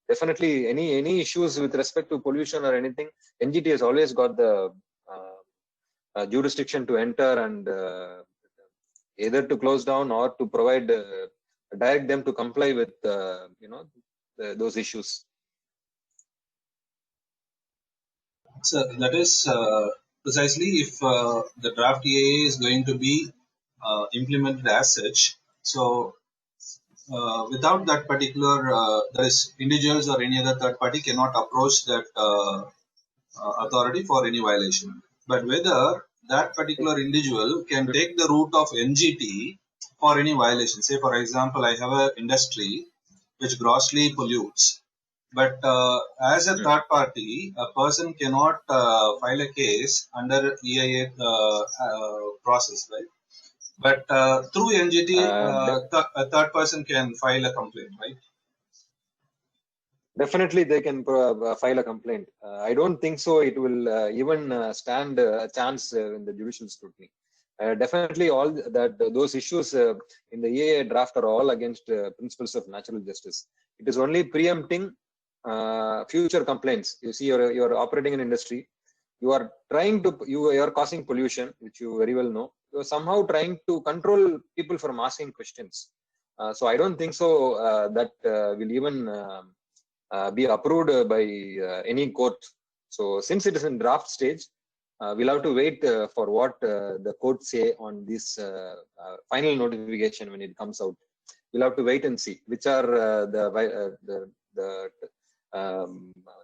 definitely any issues with respect to pollution or anything, NGT has always got the jurisdiction to enter and either to close down or to provide direct them to comply with those issues. So that is precisely if the draft EIA is going to be implemented as such. So without that particular, there is individuals or any other third party cannot approach that authority for any violation. But whether that particular individual can take the route of NGT for any violation. Say, for example, I have an industry which grossly pollutes. But as a third party, a person cannot file a case under EIA process, right? But through NGT, a third person can file a complaint, right? definitely they can file a complaint. I don't think so it will even stand a chance in the judicial scrutiny. Definitely all those issues in the EAA draft are all against principles of natural justice. It is only preempting future complaints. You see, you're operating in industry, you are trying to, you are causing pollution, which you very well know. You are somehow trying to control people from asking questions. So I don't think so that will even be approved by any court. So since it is in draft stage, we'll have to wait for what the court say on this final notification when it comes out. We'll have to wait and see which are the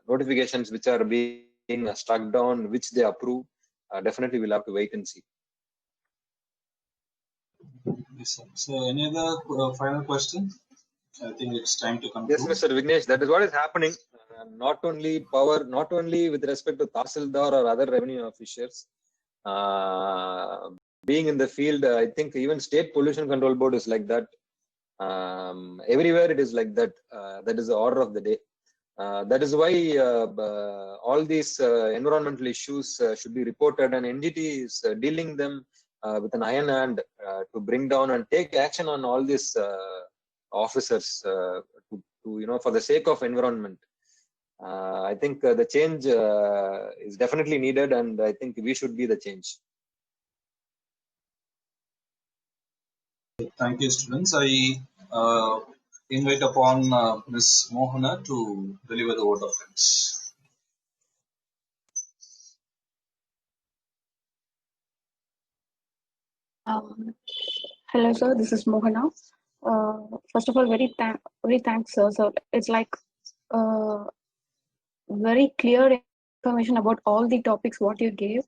notifications which are being struck down, which they approve. Definitely, we'll have to wait and see. Yes, sir. So, any other final question? I think it's time to conclude. Yes, Mr. Vignesh, that is what is happening. Not only power, not only with respect to Tahsildar or other revenue officials. Being in the field, I think even State Pollution Control Board is like that. Everywhere it is like that. That is the order of the day. That is why all these environmental issues should be reported, and NGT is dealing them with an iron hand to bring down and take action on all these officers to for the sake of environment. I think the change is definitely needed, and I think we should be the change. Thank you, students. I invite upon Ms. Mohana to deliver the vote of thanks. Hello, sir. This is Mohana. First of all, very thanks, sir. So it's like very clear information about all the topics what you gave,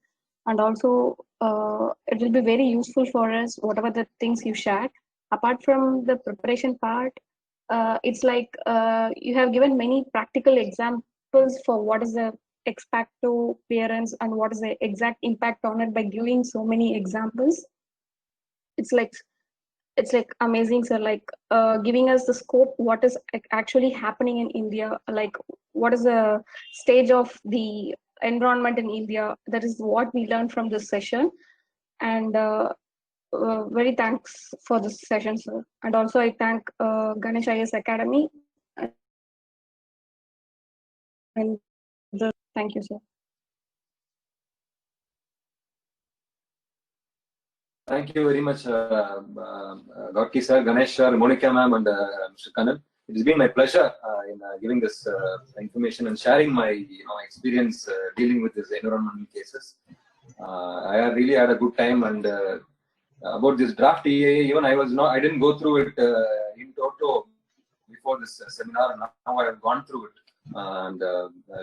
and also it will be very useful for us whatever the things you shared. Apart from the preparation part, it's like you have given many practical examples for what is the ex facto clearance and what is the exact impact on it by giving so many examples. It's like amazing, sir. Like giving us the scope what is actually happening in India, like what is the stage of the environment in India. That is what we learned from this session, and very thanks for this session, sir. And also I thank Ganesh IAS Academy, and thank you, sir. Thank you very much, Gorky sir, Ganesh sir, Monica ma'am, and Mr. Kannan. It has been my pleasure in giving this information and sharing my experience dealing with these environmental cases. I really had a good time, and about this draft EA, even I didn't go through it in toto before this seminar. Now I have gone through it, and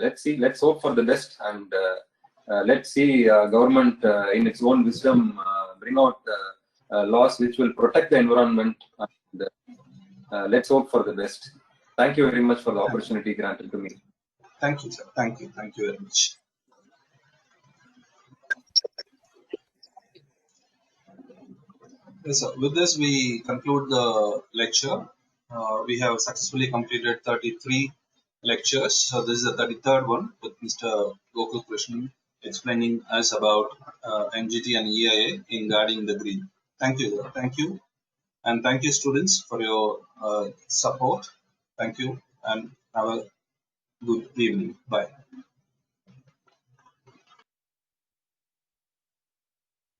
let's hope for the best, and let's see government in its own wisdom bring out laws which will protect the environment, and let's hope for the best. Thank you very much for the opportunity granted to me. Thank you, sir. Thank you very much. Yes, sir. With this, we conclude the lecture. We have successfully completed 33 lectures. So this is the 33rd one with Mr. Gokul Krishnan explaining us about NGT and EIA in guarding the green. Thank you. And thank you, students, for your support. Thank you, and have a good evening. Bye.